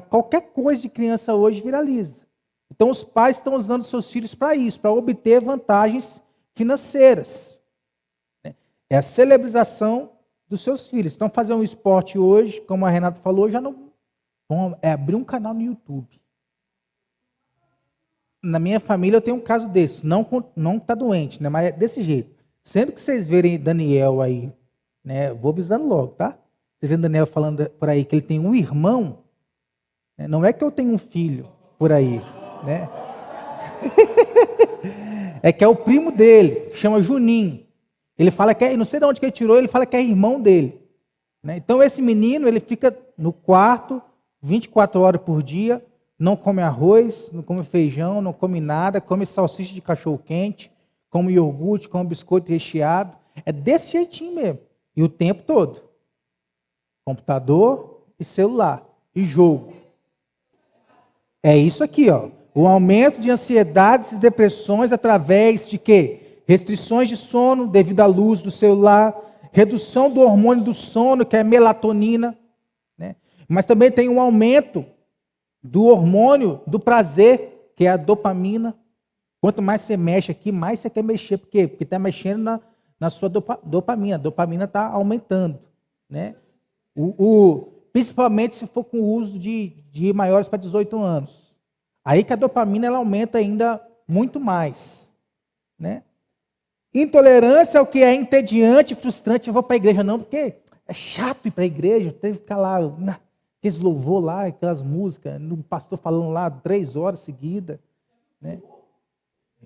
Qualquer coisa de criança hoje viraliza. Então os pais estão usando seus filhos para isso, para obter vantagens financeiras. É a celebrização dos seus filhos. Então fazer um esporte hoje, como a Renata falou, já não vão abrir um canal no YouTube. Na minha família eu tenho um caso desse, não está doente, né, mas é desse jeito. Sempre que vocês verem Daniel aí, né, vou avisando logo, tá? Vocês vêem Daniel falando por aí que ele tem um irmão, né, não é que eu tenho um filho por aí, né? É que é o primo dele, chama Juninho. Ele fala que não sei de onde que ele tirou, ele fala que é irmão dele. Né? Então esse menino, ele fica no quarto 24 horas por dia, não come arroz, não come feijão, não come nada, come salsicha de cachorro-quente, come iogurte, come biscoito recheado. É desse jeitinho mesmo. E o tempo todo. Computador e celular. E jogo. É isso aqui, ó. O aumento de ansiedades e depressões através de quê? Restrições de sono devido à luz do celular, redução do hormônio do sono, que é a melatonina, né? Mas também tem um aumento do hormônio do prazer, que é a dopamina. Quanto mais você mexe aqui, mais você quer mexer. Por quê? Porque está mexendo na sua dopamina. A dopamina está aumentando. Né? Principalmente se for com o uso de maiores para 18 anos. Aí que a dopamina ela aumenta ainda muito mais. Né? Intolerância ao que é entediante, frustrante. Eu vou para a igreja não, porque é chato ir para a igreja. Tem que ficar lá, aqueles louvor lá, aquelas músicas, o pastor falando lá 3 horas seguidas. Né?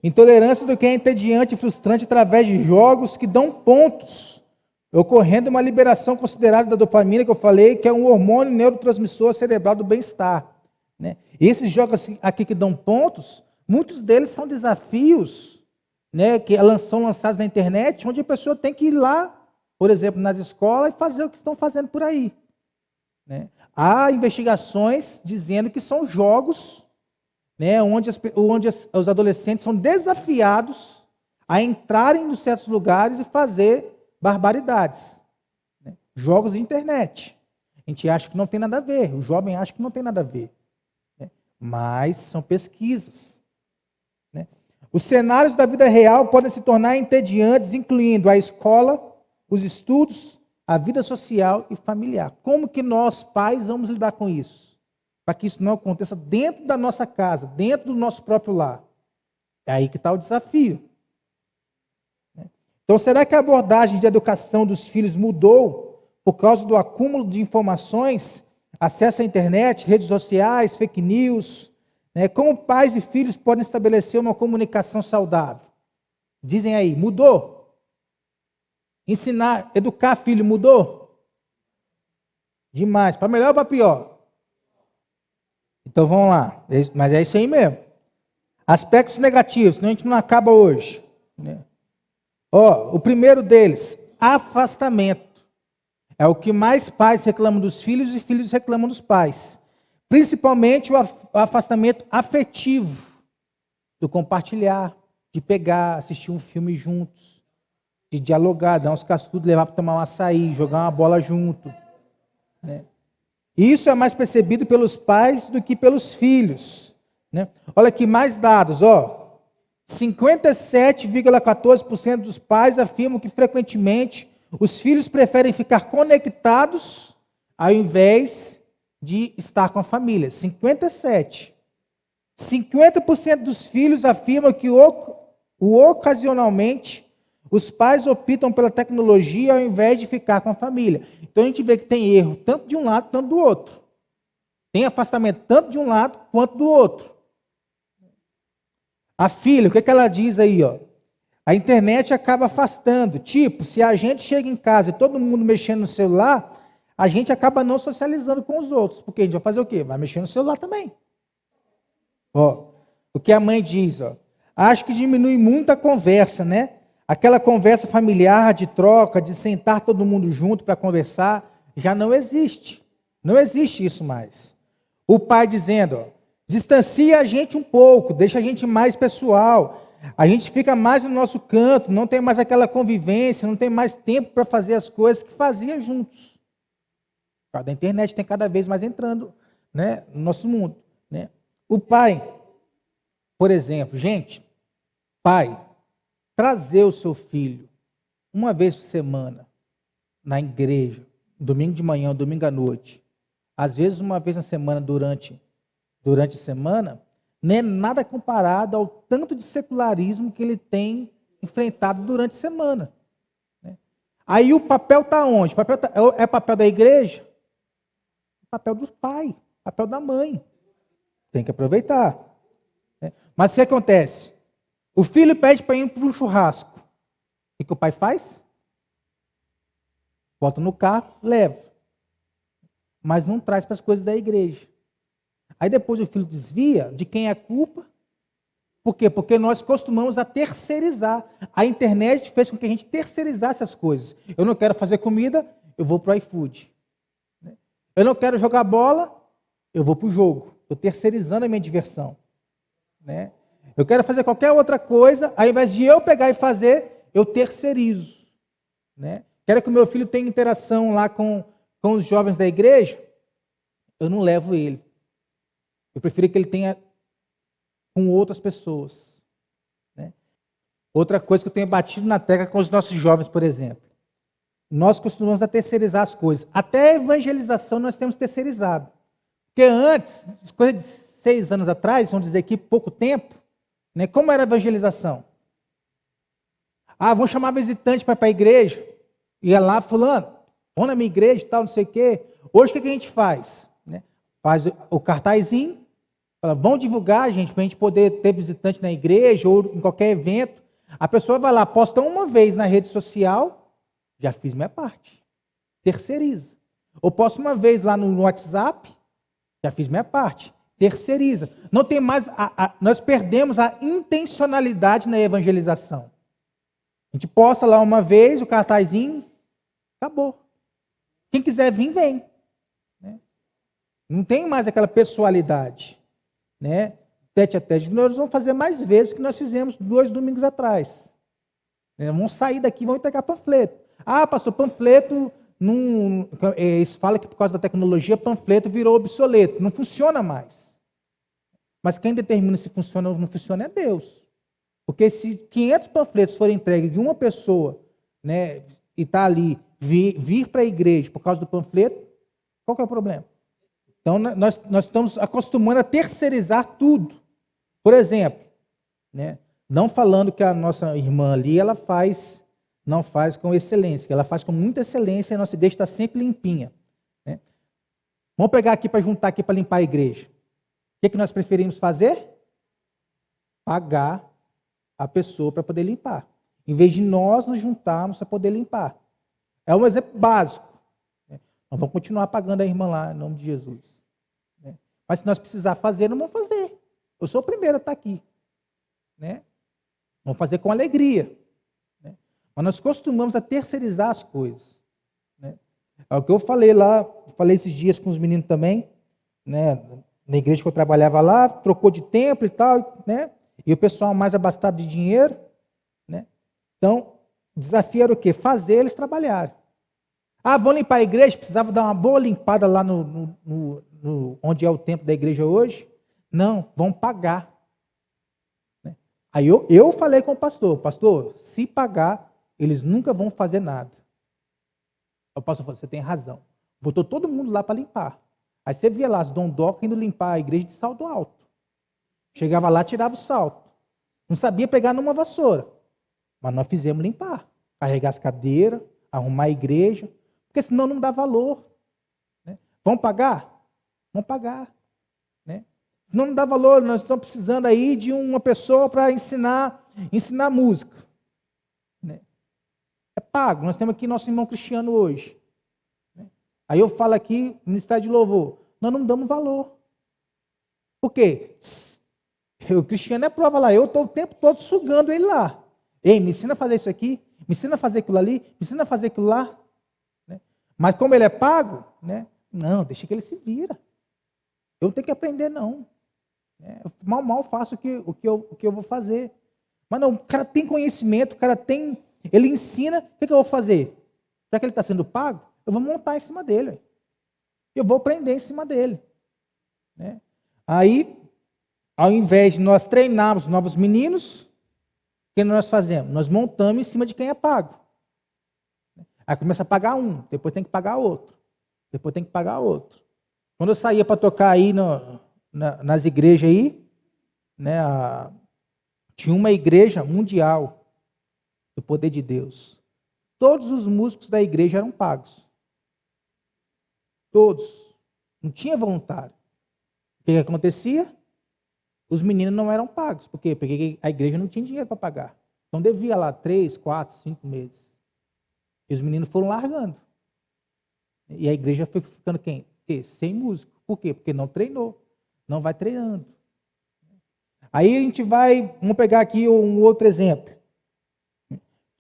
Intolerância do que é entediante e frustrante através de jogos que dão pontos, ocorrendo uma liberação considerada da dopamina, que eu falei, que é um hormônio neurotransmissor cerebral do bem-estar. Né? E esses jogos aqui que dão pontos, muitos deles são desafios, né, que são lançados na internet, onde a pessoa tem que ir lá, por exemplo, nas escolas, e fazer o que estão fazendo por aí. Né? Há investigações dizendo que são jogos, né, onde os adolescentes são desafiados a entrarem em certos lugares e fazer barbaridades. Né? Jogos de internet. A gente acha que não tem nada a ver, o jovem acha que não tem nada a ver. Né? Mas são pesquisas. Né? Os cenários da vida real podem se tornar entediantes, incluindo a escola, os estudos, a vida social e familiar. Como que nós, pais, vamos lidar com isso? Para que isso não aconteça dentro da nossa casa, dentro do nosso próprio lar. É aí que está o desafio. Então, será que a abordagem de educação dos filhos mudou por causa do acúmulo de informações, acesso à internet, redes sociais, fake news? Né? Como pais e filhos podem estabelecer uma comunicação saudável? Dizem aí, mudou? Ensinar, educar filho mudou? Demais. Para melhor ou para pior? Então vamos lá. Mas é isso aí mesmo. Aspectos negativos, senão a gente não acaba hoje. Né? O primeiro deles, afastamento. É o que mais pais reclamam dos filhos e filhos reclamam dos pais. Principalmente o afastamento afetivo, do compartilhar, de pegar, assistir um filme juntos, de dialogar, dar uns cascudos, levar para tomar um açaí, jogar uma bola junto. Né? Isso é mais percebido pelos pais do que pelos filhos. Né? Olha aqui, mais dados. 57,14% dos pais afirmam que frequentemente os filhos preferem ficar conectados ao invés de estar com a família. 57%. 50% dos filhos afirmam que ocasionalmente os pais optam pela tecnologia ao invés de ficar com a família. Então a gente vê que tem erro tanto de um lado quanto do outro. Tem afastamento tanto de um lado quanto do outro. A filha, o que ela diz aí? A internet acaba afastando. Tipo, se a gente chega em casa e todo mundo mexendo no celular, a gente acaba não socializando com os outros. Porque a gente vai fazer o quê? Vai mexer no celular também. O que a mãe diz, acho que diminui muito a conversa, né? Aquela conversa familiar de troca, de sentar todo mundo junto para conversar, já não existe. Não existe isso mais. O pai dizendo, distancia a gente um pouco, deixa a gente mais pessoal, a gente fica mais no nosso canto, não tem mais aquela convivência, não tem mais tempo para fazer as coisas que fazia juntos. Por causa da internet tem cada vez mais entrando, né, no nosso mundo. Né? O pai, por exemplo, pai, trazer o seu filho uma vez por semana na igreja, domingo de manhã, domingo à noite, às vezes uma vez na semana durante a semana, não é nada comparado ao tanto de secularismo que ele tem enfrentado durante a semana. Né? Aí o papel está onde? É papel da igreja? Papel do pai, papel da mãe. Tem que aproveitar. Né? Mas o que acontece? O filho pede para ir para um churrasco. O que o pai faz? Bota no carro, leva. Mas não traz para as coisas da igreja. Aí depois o filho desvia, de quem é a culpa? Por quê? Porque nós costumamos a terceirizar. A internet fez com que a gente terceirizasse as coisas. Eu não quero fazer comida, eu vou para o iFood. Eu não quero jogar bola, eu vou para o jogo. Estou terceirizando a minha diversão. Né? Eu quero fazer qualquer outra coisa, ao invés de eu pegar e fazer, eu terceirizo. Né? Quero que o meu filho tenha interação lá com os jovens da igreja, eu não levo ele. Eu prefiro que ele tenha com outras pessoas. Né? Outra coisa que eu tenho batido na tecla com os nossos jovens, por exemplo. Nós costumamos a terceirizar as coisas. Até a evangelização nós temos terceirizado. Porque antes, coisa de 6 anos atrás, vamos dizer aqui, pouco tempo, né? Como era a evangelização? Vamos chamar visitante para ir para a igreja. Ia lá, fulano, vamos na minha igreja e tal, não sei o quê. Hoje o que a gente faz? Né? Faz o cartazinho, fala, vão divulgar, gente, para a gente poder ter visitante na igreja ou em qualquer evento. A pessoa vai lá, posta uma vez na rede social, já fiz minha parte. Terceiriza. Ou posto uma vez lá no WhatsApp, já fiz minha parte. Terceiriza. Não tem mais, nós perdemos a intencionalidade na evangelização. A gente posta lá uma vez o cartazinho, acabou. Quem quiser vir, vem. Né? Não tem mais aquela pessoalidade. Né? Tete a tete. Nós vamos fazer mais vezes que nós fizemos 2 domingos atrás. Né? Vamos sair daqui e vamos entregar panfleto. Pastor, panfleto, isso fala que por causa da tecnologia, panfleto virou obsoleto. Não funciona mais. Mas quem determina se funciona ou não funciona é Deus. Porque se 500 panfletos forem entregues de uma pessoa, né, e está ali, vir para a igreja por causa do panfleto, qual que é o problema? Então, nós estamos acostumando a terceirizar tudo. Por exemplo, né, não falando que a nossa irmã ali, não faz com excelência, ela faz com muita excelência e a nossa igreja está sempre limpinha. Né? Vamos pegar aqui para juntar aqui para limpar a igreja. O que nós preferimos fazer? Pagar a pessoa para poder limpar. em vez de nós nos juntarmos para poder limpar. É um exemplo básico. Né? Nós vamos continuar pagando a irmã lá, em nome de Jesus. Né? Mas se nós precisar fazer, não vamos fazer. Eu sou o primeiro a estar aqui. Né? Vamos fazer com alegria. Né? Mas nós costumamos a terceirizar as coisas. Né? É o que eu falei lá, falei esses dias com os meninos também, né? Na igreja que eu trabalhava lá, trocou de templo e tal, né? E o pessoal mais abastado de dinheiro, né? Então, o desafio era o quê? Fazer eles trabalharem. Ah, vão limpar a igreja? Precisava dar uma boa limpada lá onde é o templo da igreja hoje? Não, vão pagar. Né? Aí eu falei com o pastor, se pagar, eles nunca vão fazer nada. O pastor falou, você tem razão. Botou todo mundo lá para limpar. Aí você via lá as dondocas indo limpar a igreja de salto alto. Chegava lá, tirava o salto. Não sabia pegar numa vassoura. Mas nós fizemos limpar. Carregar as cadeiras, arrumar a igreja. Porque senão não dá valor. Né? Vão pagar? Vão pagar. Né? Senão não dá valor. Nós estamos precisando aí de uma pessoa para ensinar música. Né? É pago. Nós temos aqui nosso irmão Cristiano hoje. Aí eu falo aqui, Ministério de Louvor, nós não damos valor. Por quê? O Cristiano é prova lá, eu estou o tempo todo sugando ele lá. Ei, me ensina a fazer isso aqui, me ensina a fazer aquilo ali, me ensina a fazer aquilo lá. Né? Mas como ele é pago, né? Não, deixa que ele se vira. Eu não tenho que aprender, não. Mal faço o que eu vou fazer. Mas não, o cara tem conhecimento, o cara tem, ele ensina, o que eu vou fazer? Já que ele está sendo pago, eu vou montar em cima dele. Eu vou aprender em cima dele. Né? Aí, ao invés de nós treinarmos novos meninos, o que nós fazemos? Nós montamos em cima de quem é pago. Aí começa a pagar um, depois tem que pagar outro. Depois tem que pagar outro. Quando eu saía para tocar aí nas igrejas aí, né, tinha uma igreja mundial do poder de Deus. Todos os músicos da igreja eram pagos. Todos. Não tinha voluntário. O que acontecia? Os meninos não eram pagos. Por quê? Porque a igreja não tinha dinheiro para pagar. Então devia lá 3, 4, 5 meses. E os meninos foram largando. E a igreja foi ficando quem? Sem músico. Por quê? Porque não treinou. Não vai treinando. Aí a gente vamos pegar aqui um outro exemplo.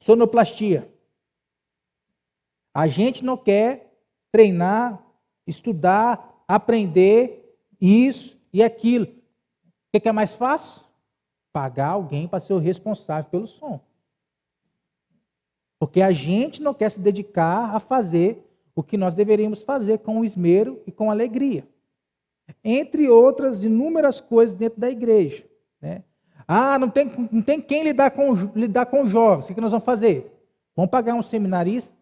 Sonoplastia. A gente não quer treinar, estudar, aprender isso e aquilo. O que é mais fácil? Pagar alguém para ser o responsável pelo som. Porque a gente não quer se dedicar a fazer o que nós deveríamos fazer com esmero e com alegria. Entre outras inúmeras coisas dentro da igreja. Né? Ah, não tem quem lidar com jovens. O que nós vamos fazer? Vamos pagar um seminarista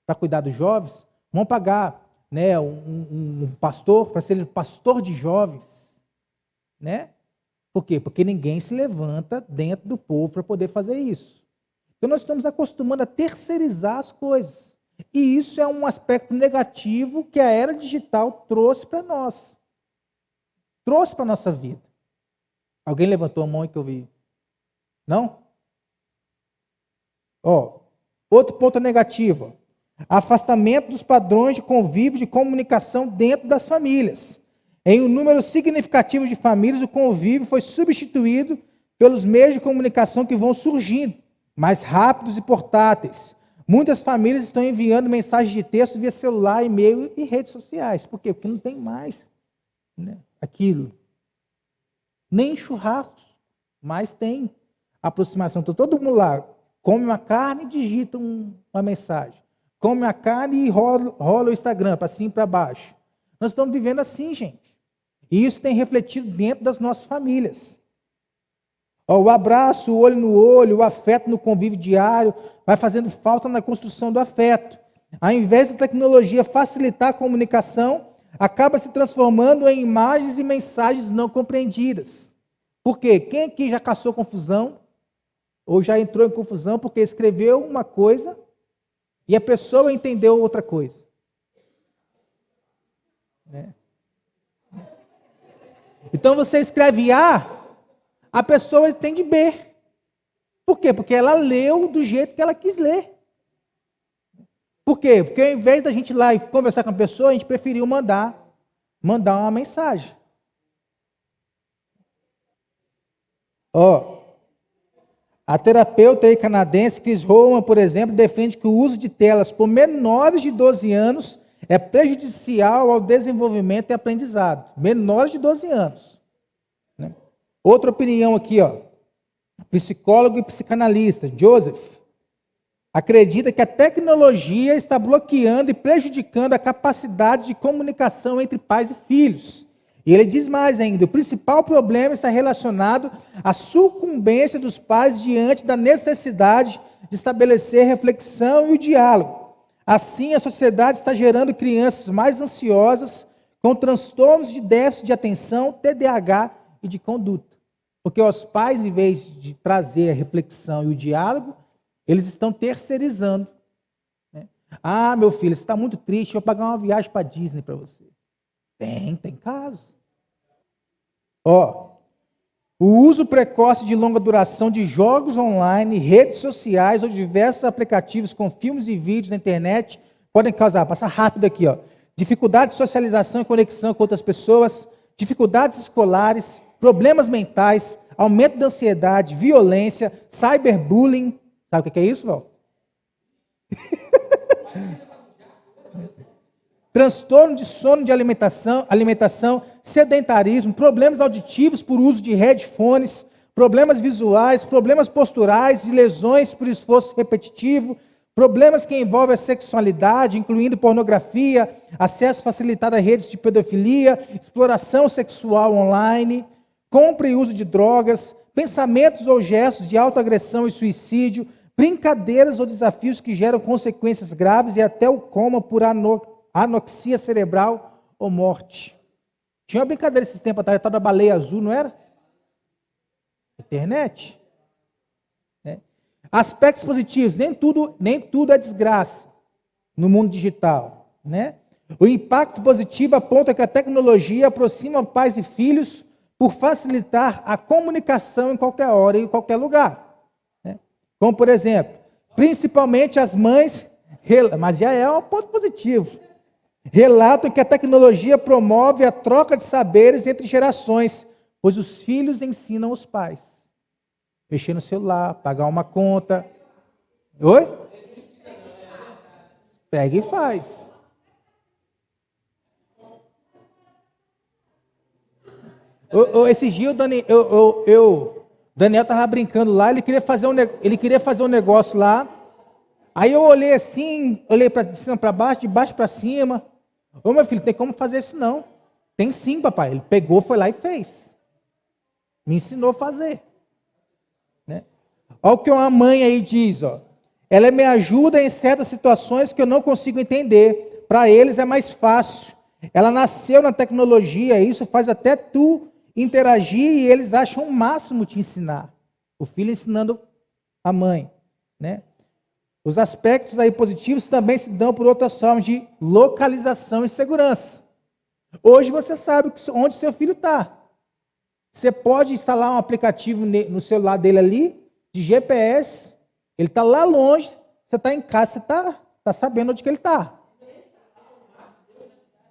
para cuidar dos jovens? Vamos pagar, né, um pastor para ser pastor de jovens? Né? Por quê? Porque ninguém se levanta dentro do povo para poder fazer isso. Então nós estamos acostumando a terceirizar as coisas. E isso é um aspecto negativo que a era digital trouxe para nós. Trouxe para a nossa vida. Alguém levantou a mão aí que eu vi? Não? Outro ponto negativo. Afastamento dos padrões de convívio, de comunicação dentro das famílias. Em um número significativo de famílias, o convívio foi substituído pelos meios de comunicação que vão surgindo, mais rápidos e portáteis. Muitas famílias estão enviando mensagens de texto via celular, e-mail e redes sociais. Por quê? Porque não tem mais, né, aquilo. Nem churrascos, mas tem aproximação. Então, todo mundo lá come uma carne e digita uma mensagem. Come a carne e rola o Instagram para cima e para baixo. Nós estamos vivendo assim, gente. E isso tem refletido dentro das nossas famílias. O abraço, o olho no olho, o afeto no convívio diário, vai fazendo falta na construção do afeto. Ao invés da tecnologia facilitar a comunicação, acaba se transformando em imagens e mensagens não compreendidas. Por quê? Quem aqui já caçou confusão? Ou já entrou em confusão porque escreveu uma coisa e a pessoa entendeu outra coisa? Né? Então você escreve A, a pessoa entende B. Por quê? Porque ela leu do jeito que ela quis ler. Por quê? Porque ao invés da gente ir lá e conversar com a pessoa, a gente preferiu mandar uma mensagem. Ó, a terapeuta aí canadense Chris Rowan, por exemplo, defende que o uso de telas por menores de 12 anos é prejudicial ao desenvolvimento e aprendizado. Menores de 12 anos. Né? Outra opinião aqui, ó. Psicólogo e psicanalista Joseph acredita que a tecnologia está bloqueando e prejudicando a capacidade de comunicação entre pais e filhos. E ele diz mais ainda: o principal problema está relacionado à sucumbência dos pais diante da necessidade de estabelecer reflexão e o diálogo. Assim, a sociedade está gerando crianças mais ansiosas, com transtornos de déficit de atenção, TDAH e de conduta. Porque os pais, em vez de trazer a reflexão e o diálogo, eles estão terceirizando. Né? Ah, meu filho, você está muito triste, eu vou pagar uma viagem para a Disney para você. Tem caso. Ó, o uso precoce de longa duração de jogos online, redes sociais ou diversos aplicativos com filmes e vídeos na internet podem causar, passa rápido aqui, ó, dificuldade de socialização e conexão com outras pessoas, dificuldades escolares, problemas mentais, aumento da ansiedade, violência, cyberbullying. Sabe o que é isso, Val? Transtorno de sono de alimentação, sedentarismo, problemas auditivos por uso de headphones, problemas visuais, problemas posturais, de lesões por esforço repetitivo, problemas que envolvem a sexualidade, incluindo pornografia, acesso facilitado a redes de pedofilia, exploração sexual online, compra e uso de drogas, pensamentos ou gestos de autoagressão e suicídio, brincadeiras ou desafios que geram consequências graves e até o coma por anoxia cerebral ou morte. Tinha uma brincadeira esses tempos atrás, da baleia azul, não era? Internet. Né? Aspectos positivos, nem tudo é desgraça no mundo digital. Né? O impacto positivo aponta que a tecnologia aproxima pais e filhos por facilitar a comunicação em qualquer hora e em qualquer lugar. Né? Como, por exemplo, principalmente as mães, mas já é um ponto positivo, relatam que a tecnologia promove a troca de saberes entre gerações, pois os filhos ensinam os pais. Mexer no celular, pagar uma conta. Oi? Pega e faz. Esse dia o Daniel estava brincando lá, ele queria fazer um negócio lá. Aí eu olhei assim, olhei de cima para baixo, de baixo para cima. Ô meu filho, tem como fazer isso não? Tem sim, papai. Ele pegou, foi lá e fez. Me ensinou a fazer. Né? Olha o que uma mãe aí diz, ó. Ela me ajuda em certas situações que eu não consigo entender. Para eles é mais fácil. Ela nasceu na tecnologia, isso faz até tu interagir e eles acham o máximo te ensinar. O filho ensinando a mãe, né? Os aspectos aí positivos também se dão por outras formas de localização e segurança. Hoje você sabe onde seu filho está. Você pode instalar um aplicativo no celular dele ali, de GPS, ele está lá longe, você está em casa, você está sabendo onde que ele está.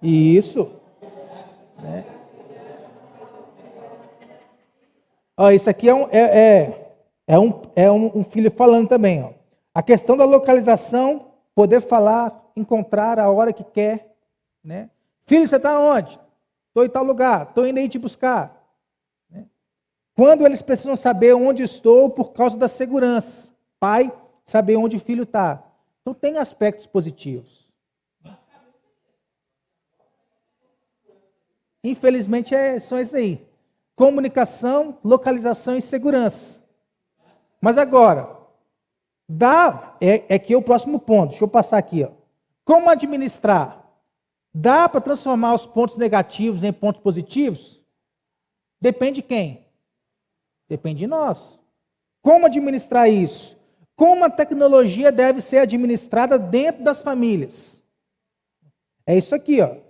Isso. Né? Ó, isso aqui é um filho falando também. Ó. A questão da localização, poder falar, encontrar a hora que quer. Né? Filho, você está onde? Estou em tal lugar, estou indo aí te buscar. Né? Quando eles precisam saber onde estou por causa da segurança. Pai, saber onde o filho está. Então tem aspectos positivos. Infelizmente são esses aí. Comunicação, localização e segurança. Mas agora, que é o próximo ponto. Deixa eu passar aqui. Ó. Como administrar? Dá para transformar os pontos negativos em pontos positivos? Depende de quem? Depende de nós. Como administrar isso? Como a tecnologia deve ser administrada dentro das famílias? É isso aqui, ó.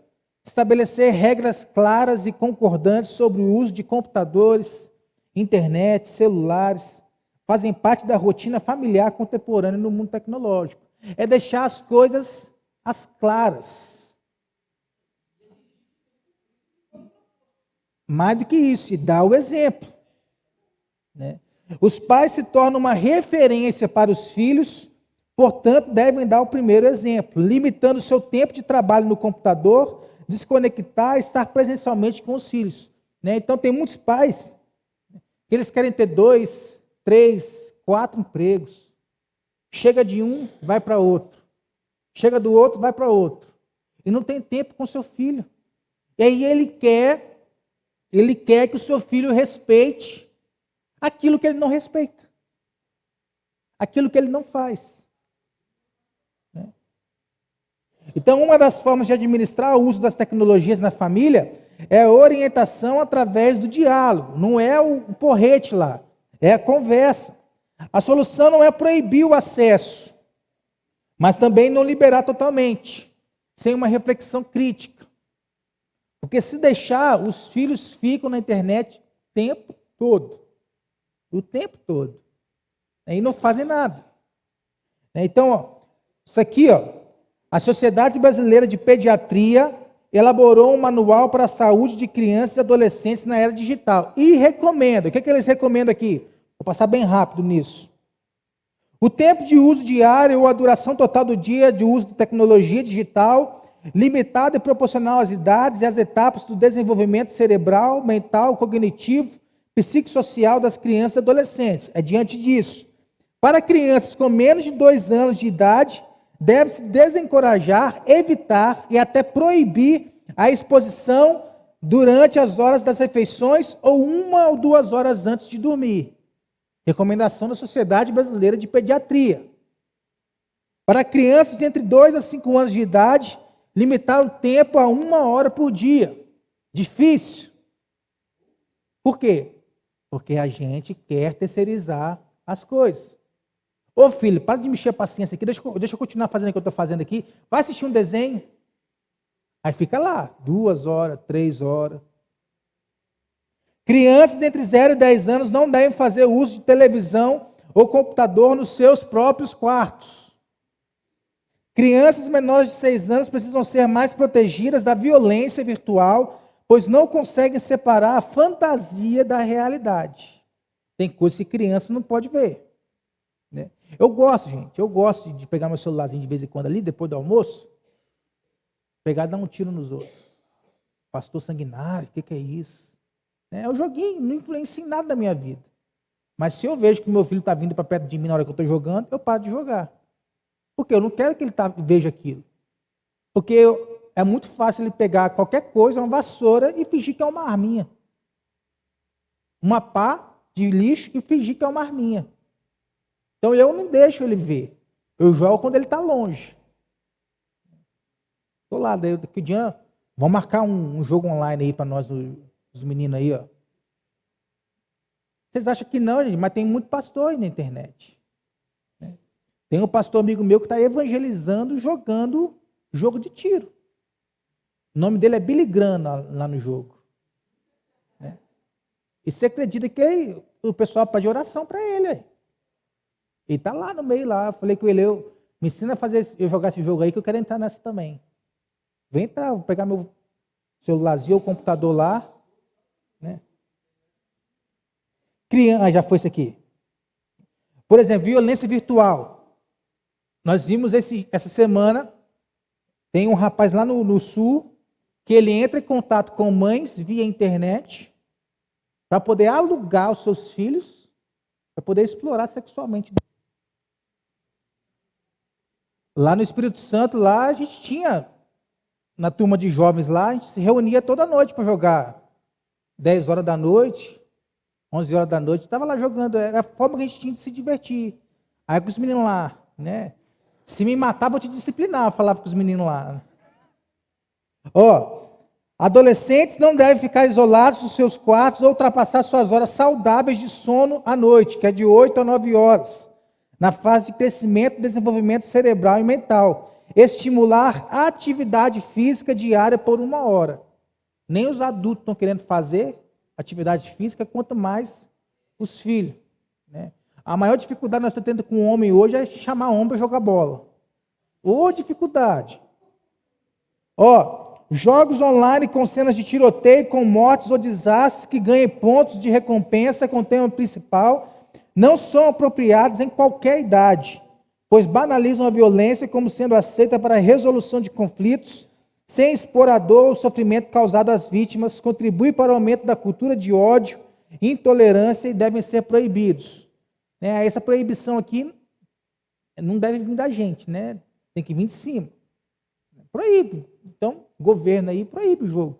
Estabelecer regras claras e concordantes sobre o uso de computadores, internet, celulares, fazem parte da rotina familiar contemporânea no mundo tecnológico. É deixar as coisas às claras. Mais do que isso, e dar o exemplo. Né? Os pais se tornam uma referência para os filhos, portanto, devem dar o primeiro exemplo, limitando seu tempo de trabalho no computador, desconectar e estar presencialmente com os filhos. Né? Então, tem muitos pais que eles querem ter 2, 3, 4 empregos. Chega de um, vai para outro. Chega do outro, vai para outro. E não tem tempo com seu filho. E aí ele quer que o seu filho respeite aquilo que ele não respeita. Aquilo que ele não faz. Né? Então, uma das formas de administrar o uso das tecnologias na família é a orientação através do diálogo. Não é o porrete lá, é a conversa. A solução não é proibir o acesso, mas também não liberar totalmente, sem uma reflexão crítica. Porque se deixar, os filhos ficam na internet o tempo todo. O tempo todo. E não fazem nada. Então, ó, isso aqui, ó, a Sociedade Brasileira de Pediatria elaborou um manual para a saúde de crianças e adolescentes na era digital. E recomenda, o que eles recomendam aqui? Vou passar bem rápido nisso. O tempo de uso diário ou a duração total do dia de uso de tecnologia digital, limitado e proporcional às idades e às etapas do desenvolvimento cerebral, mental, cognitivo, psicossocial das crianças e adolescentes. É diante disso. Para crianças com menos de 2 anos de idade, deve-se desencorajar, evitar e até proibir a exposição durante as horas das refeições ou 1 ou 2 horas antes de dormir. Recomendação da Sociedade Brasileira de Pediatria. Para crianças de entre 2 a 5 anos de idade, limitar o tempo a 1 hora por dia. Difícil. Por quê? Porque a gente quer terceirizar as coisas. Ô filho, para de mexer a paciência aqui, deixa eu continuar fazendo o que eu estou fazendo aqui. Vai assistir um desenho. Aí fica lá, 2 horas, 3 horas. Crianças entre 0 e 10 anos não devem fazer uso de televisão ou computador nos seus próprios quartos. Crianças menores de 6 anos precisam ser mais protegidas da violência virtual, pois não conseguem separar a fantasia da realidade. Tem coisas que criança não pode ver. Né? Eu gosto, gente, de pegar meu celularzinho de vez em quando ali, depois do almoço, pegar e dar um tiro nos outros. Pastor sanguinário, o que é isso? É um joguinho, não influencia em nada da minha vida. Mas se eu vejo que meu filho está vindo para perto de mim na hora que eu estou jogando, eu paro de jogar. Porque eu não quero que ele veja aquilo. Porque é muito fácil ele pegar qualquer coisa, uma vassoura, e fingir que é uma arminha. Uma pá de lixo e fingir que é uma arminha. Então eu não deixo ele ver. Eu jogo quando ele está longe. Estou lá, daí daqui a dia, vamos marcar um jogo online aí para nós, os meninos aí, ó. Vocês acham que não, gente, mas tem muito pastor aí na internet. Né? Tem um pastor amigo meu que está evangelizando, jogando jogo de tiro. O nome dele é Billy Graham lá no jogo. Né? E você acredita que o pessoal pede oração para ele. Aí. Ele está lá no meio lá. Eu falei com ele, me ensina a eu jogar esse jogo aí que eu quero entrar nessa também. Vem entrar, vou pegar meu celularzinho ou computador lá. Né? Já foi isso aqui. Por exemplo, violência virtual. Nós vimos essa semana, tem um rapaz lá no sul, que ele entra em contato com mães via internet, para poder alugar os seus filhos, para poder explorar sexualmente. Lá no Espírito Santo, lá a gente tinha, na turma de jovens lá, a gente se reunia toda noite para jogar. 10 horas da noite, 11 horas da noite, estava lá jogando, era a forma que a gente tinha de se divertir. Aí com os meninos lá, né? Se me matar, vou te disciplinar, eu falava com os meninos lá. Ó, adolescentes não devem ficar isolados dos seus quartos ou ultrapassar suas horas saudáveis de sono à noite, que é de 8 a 9 horas, na fase de crescimento e desenvolvimento cerebral e mental. Estimular a atividade física diária por 1 hora. Nem os adultos estão querendo fazer atividade física, quanto mais os filhos. Né? A maior dificuldade que nós estamos tendo com o homem hoje é chamar homem para jogar bola. Ô, dificuldade. Ó, jogos online com cenas de tiroteio, com mortes ou desastres que ganhem pontos de recompensa com o tema principal não são apropriados em qualquer idade, pois banalizam a violência como sendo aceita para a resolução de conflitos, sem expor a dor ou sofrimento causado às vítimas, contribui para o aumento da cultura de ódio, intolerância e devem ser proibidos. Essa proibição aqui não deve vir da gente, né? Tem que vir de cima. Proíbe. Então, governo aí proíbe o jogo.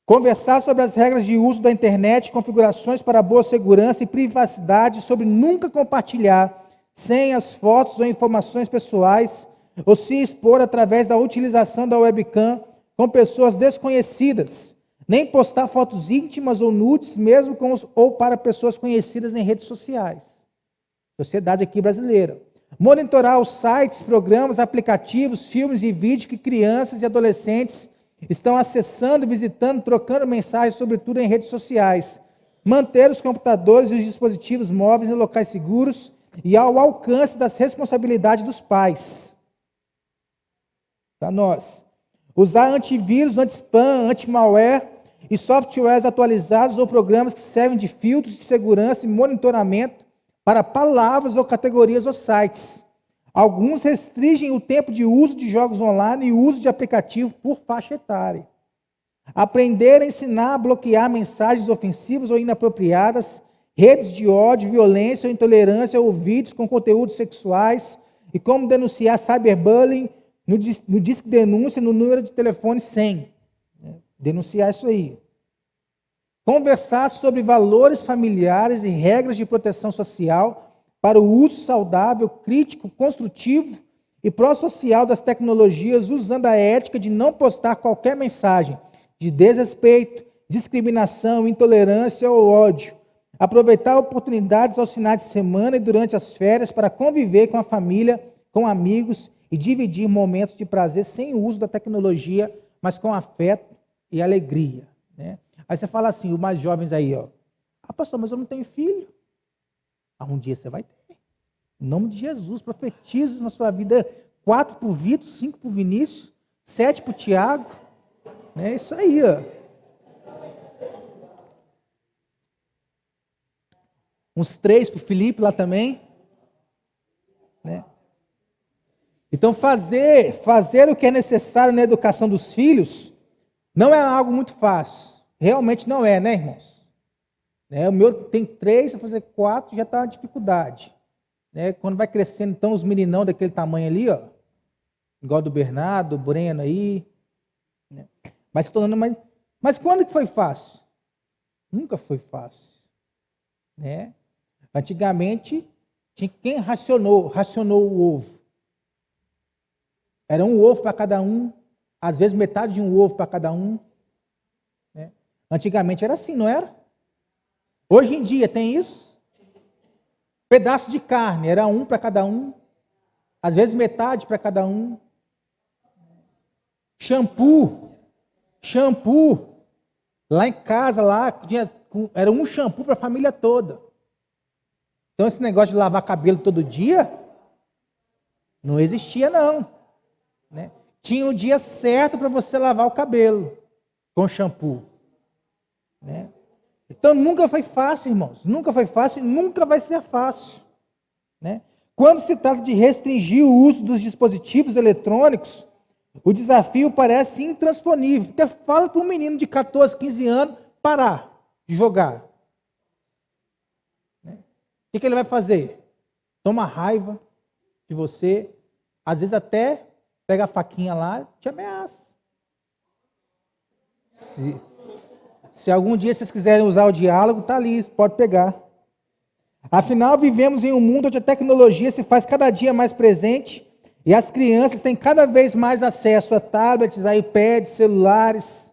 Conversar sobre as regras de uso da internet, configurações para boa segurança e privacidade, sobre nunca compartilhar senhas, fotos ou informações pessoais, ou se expor através da utilização da webcam com pessoas desconhecidas, nem postar fotos íntimas ou nudes, mesmo ou para pessoas conhecidas em redes sociais. Sociedade aqui brasileira. Monitorar os sites, programas, aplicativos, filmes e vídeos que crianças e adolescentes estão acessando, visitando, trocando mensagens, sobretudo em redes sociais. Manter os computadores e os dispositivos móveis em locais seguros e ao alcance das responsabilidades dos pais. Para nós. Usar antivírus, anti-spam, anti-malware e softwares atualizados ou programas que servem de filtros de segurança e monitoramento para palavras ou categorias ou sites. Alguns restringem o tempo de uso de jogos online e o uso de aplicativo por faixa etária. Aprender a ensinar a bloquear mensagens ofensivas ou inapropriadas, redes de ódio, violência ou intolerância ou vídeos com conteúdos sexuais e como denunciar cyberbullying no disque denúncia no número de telefone 100. Denunciar isso aí. Conversar sobre valores familiares e regras de proteção social para o uso saudável, crítico, construtivo e pró-social das tecnologias, usando a ética de não postar qualquer mensagem de desrespeito, discriminação, intolerância ou ódio. Aproveitar oportunidades aos finais de semana e durante as férias para conviver com a família, com amigos e dividir momentos de prazer sem o uso da tecnologia, mas com afeto e alegria. Né? Aí você fala assim, os mais jovens aí, ó. Ah, pastor, mas eu não tenho filho. Um dia você vai ter. Em nome de Jesus, profetizo na sua vida 4 para o Vitor, 5 para o Vinícius, 7 para o Tiago. É isso aí, ó. Uns 3 para o Felipe lá também. Né? Então, fazer o que é necessário na educação dos filhos não é algo muito fácil. Realmente não é, né, irmãos? O meu tem 3, se eu fazer 4 já está uma dificuldade. Quando vai crescendo, então, os meninão daquele tamanho ali, ó, igual do Bernardo, do Breno aí. Mas quando que foi fácil? Nunca foi fácil. Antigamente, tinha quem racionou o ovo. Era um ovo para cada um, às vezes metade de um ovo para cada um. Antigamente era assim, não era? Hoje em dia tem isso? Pedaço de carne, era um para cada um. Às vezes metade para cada um. Shampoo. Lá em casa, era um shampoo para a família toda. Então esse negócio de lavar cabelo todo dia, não existia não. Tinha o dia certo para você lavar o cabelo com shampoo. Então nunca foi fácil, irmãos. Nunca foi fácil e nunca vai ser fácil. Quando se trata de restringir o uso dos dispositivos eletrônicos, o desafio parece intransponível. Porque fala para um menino de 14, 15 anos parar de jogar. O que ele vai fazer? Toma raiva de você, às vezes até pega a faquinha lá e te ameaça. Se algum dia vocês quiserem usar o diálogo, está ali, pode pegar. Afinal, vivemos em um mundo onde a tecnologia se faz cada dia mais presente e as crianças têm cada vez mais acesso a tablets, a iPads, celulares.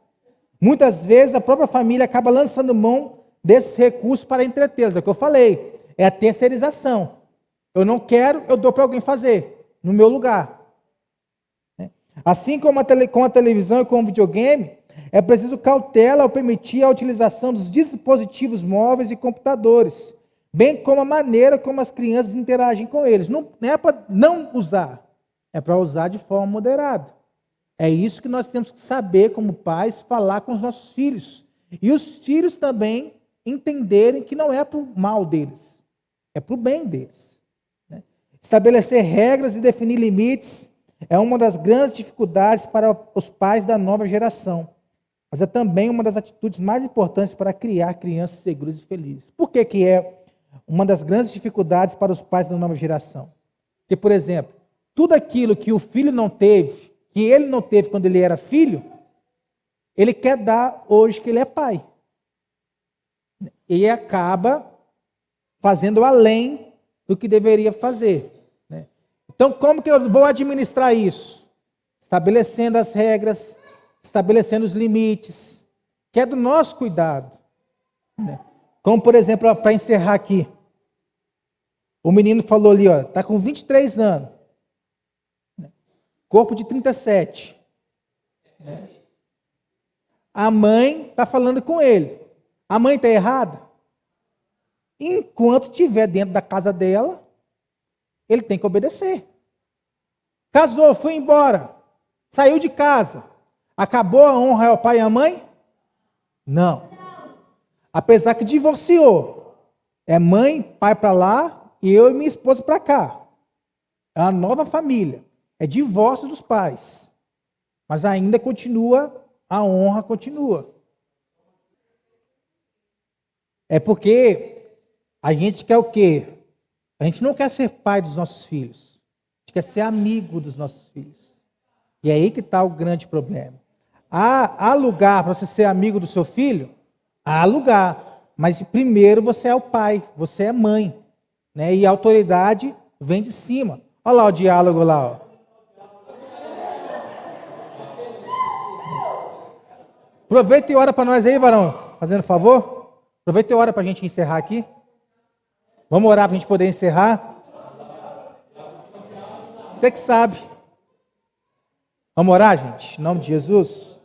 Muitas vezes a própria família acaba lançando mão desses recursos para entretê-los. É o que eu falei, é a terceirização. Eu não quero, eu dou para alguém fazer, no meu lugar. Assim como com a televisão e com o videogame, É preciso cautela ao permitir a utilização dos dispositivos móveis e computadores, bem como a maneira como as crianças interagem com eles. Não é para não usar, é para usar de forma moderada. É isso que nós temos que saber, como pais, falar com os nossos filhos. E os filhos também entenderem que não é para o mal deles, é para o bem deles. Estabelecer regras e definir limites é uma das grandes dificuldades para os pais da nova geração, mas é também uma das atitudes mais importantes para criar crianças seguras e felizes. Por que é uma das grandes dificuldades para os pais da nova geração? Porque, por exemplo, tudo aquilo que o filho não teve, que ele não teve quando ele era filho, ele quer dar hoje que ele é pai. E acaba fazendo além do que deveria fazer. Então, como que eu vou administrar isso? Estabelecendo as regras, estabelecendo os limites, que é do nosso cuidado. Como, por exemplo, para encerrar aqui, o menino falou ali, está com 23 anos, corpo de 37. A mãe está falando com ele. A mãe está errada? Enquanto estiver dentro da casa dela, ele tem que obedecer. Casou, foi embora, saiu de casa. Acabou a honra ao pai e à mãe? Não. Apesar que divorciou. É mãe, pai para lá e eu e minha esposa para cá. É uma nova família. É divórcio dos pais. Mas ainda continua, a honra continua. É porque a gente quer o quê? A gente não quer ser pai dos nossos filhos. A gente quer ser amigo dos nossos filhos. E é aí que está o grande problema. Há lugar para você ser amigo do seu filho? Há lugar. Mas primeiro você é o pai, você é mãe. Né? E a autoridade vem de cima. Olha lá o diálogo lá. Ó. Aproveita e ora para nós aí, varão. Fazendo favor. Aproveita e ora para a gente encerrar aqui. Vamos orar para a gente poder encerrar? Você que sabe. Vamos orar, gente? Em nome de Jesus.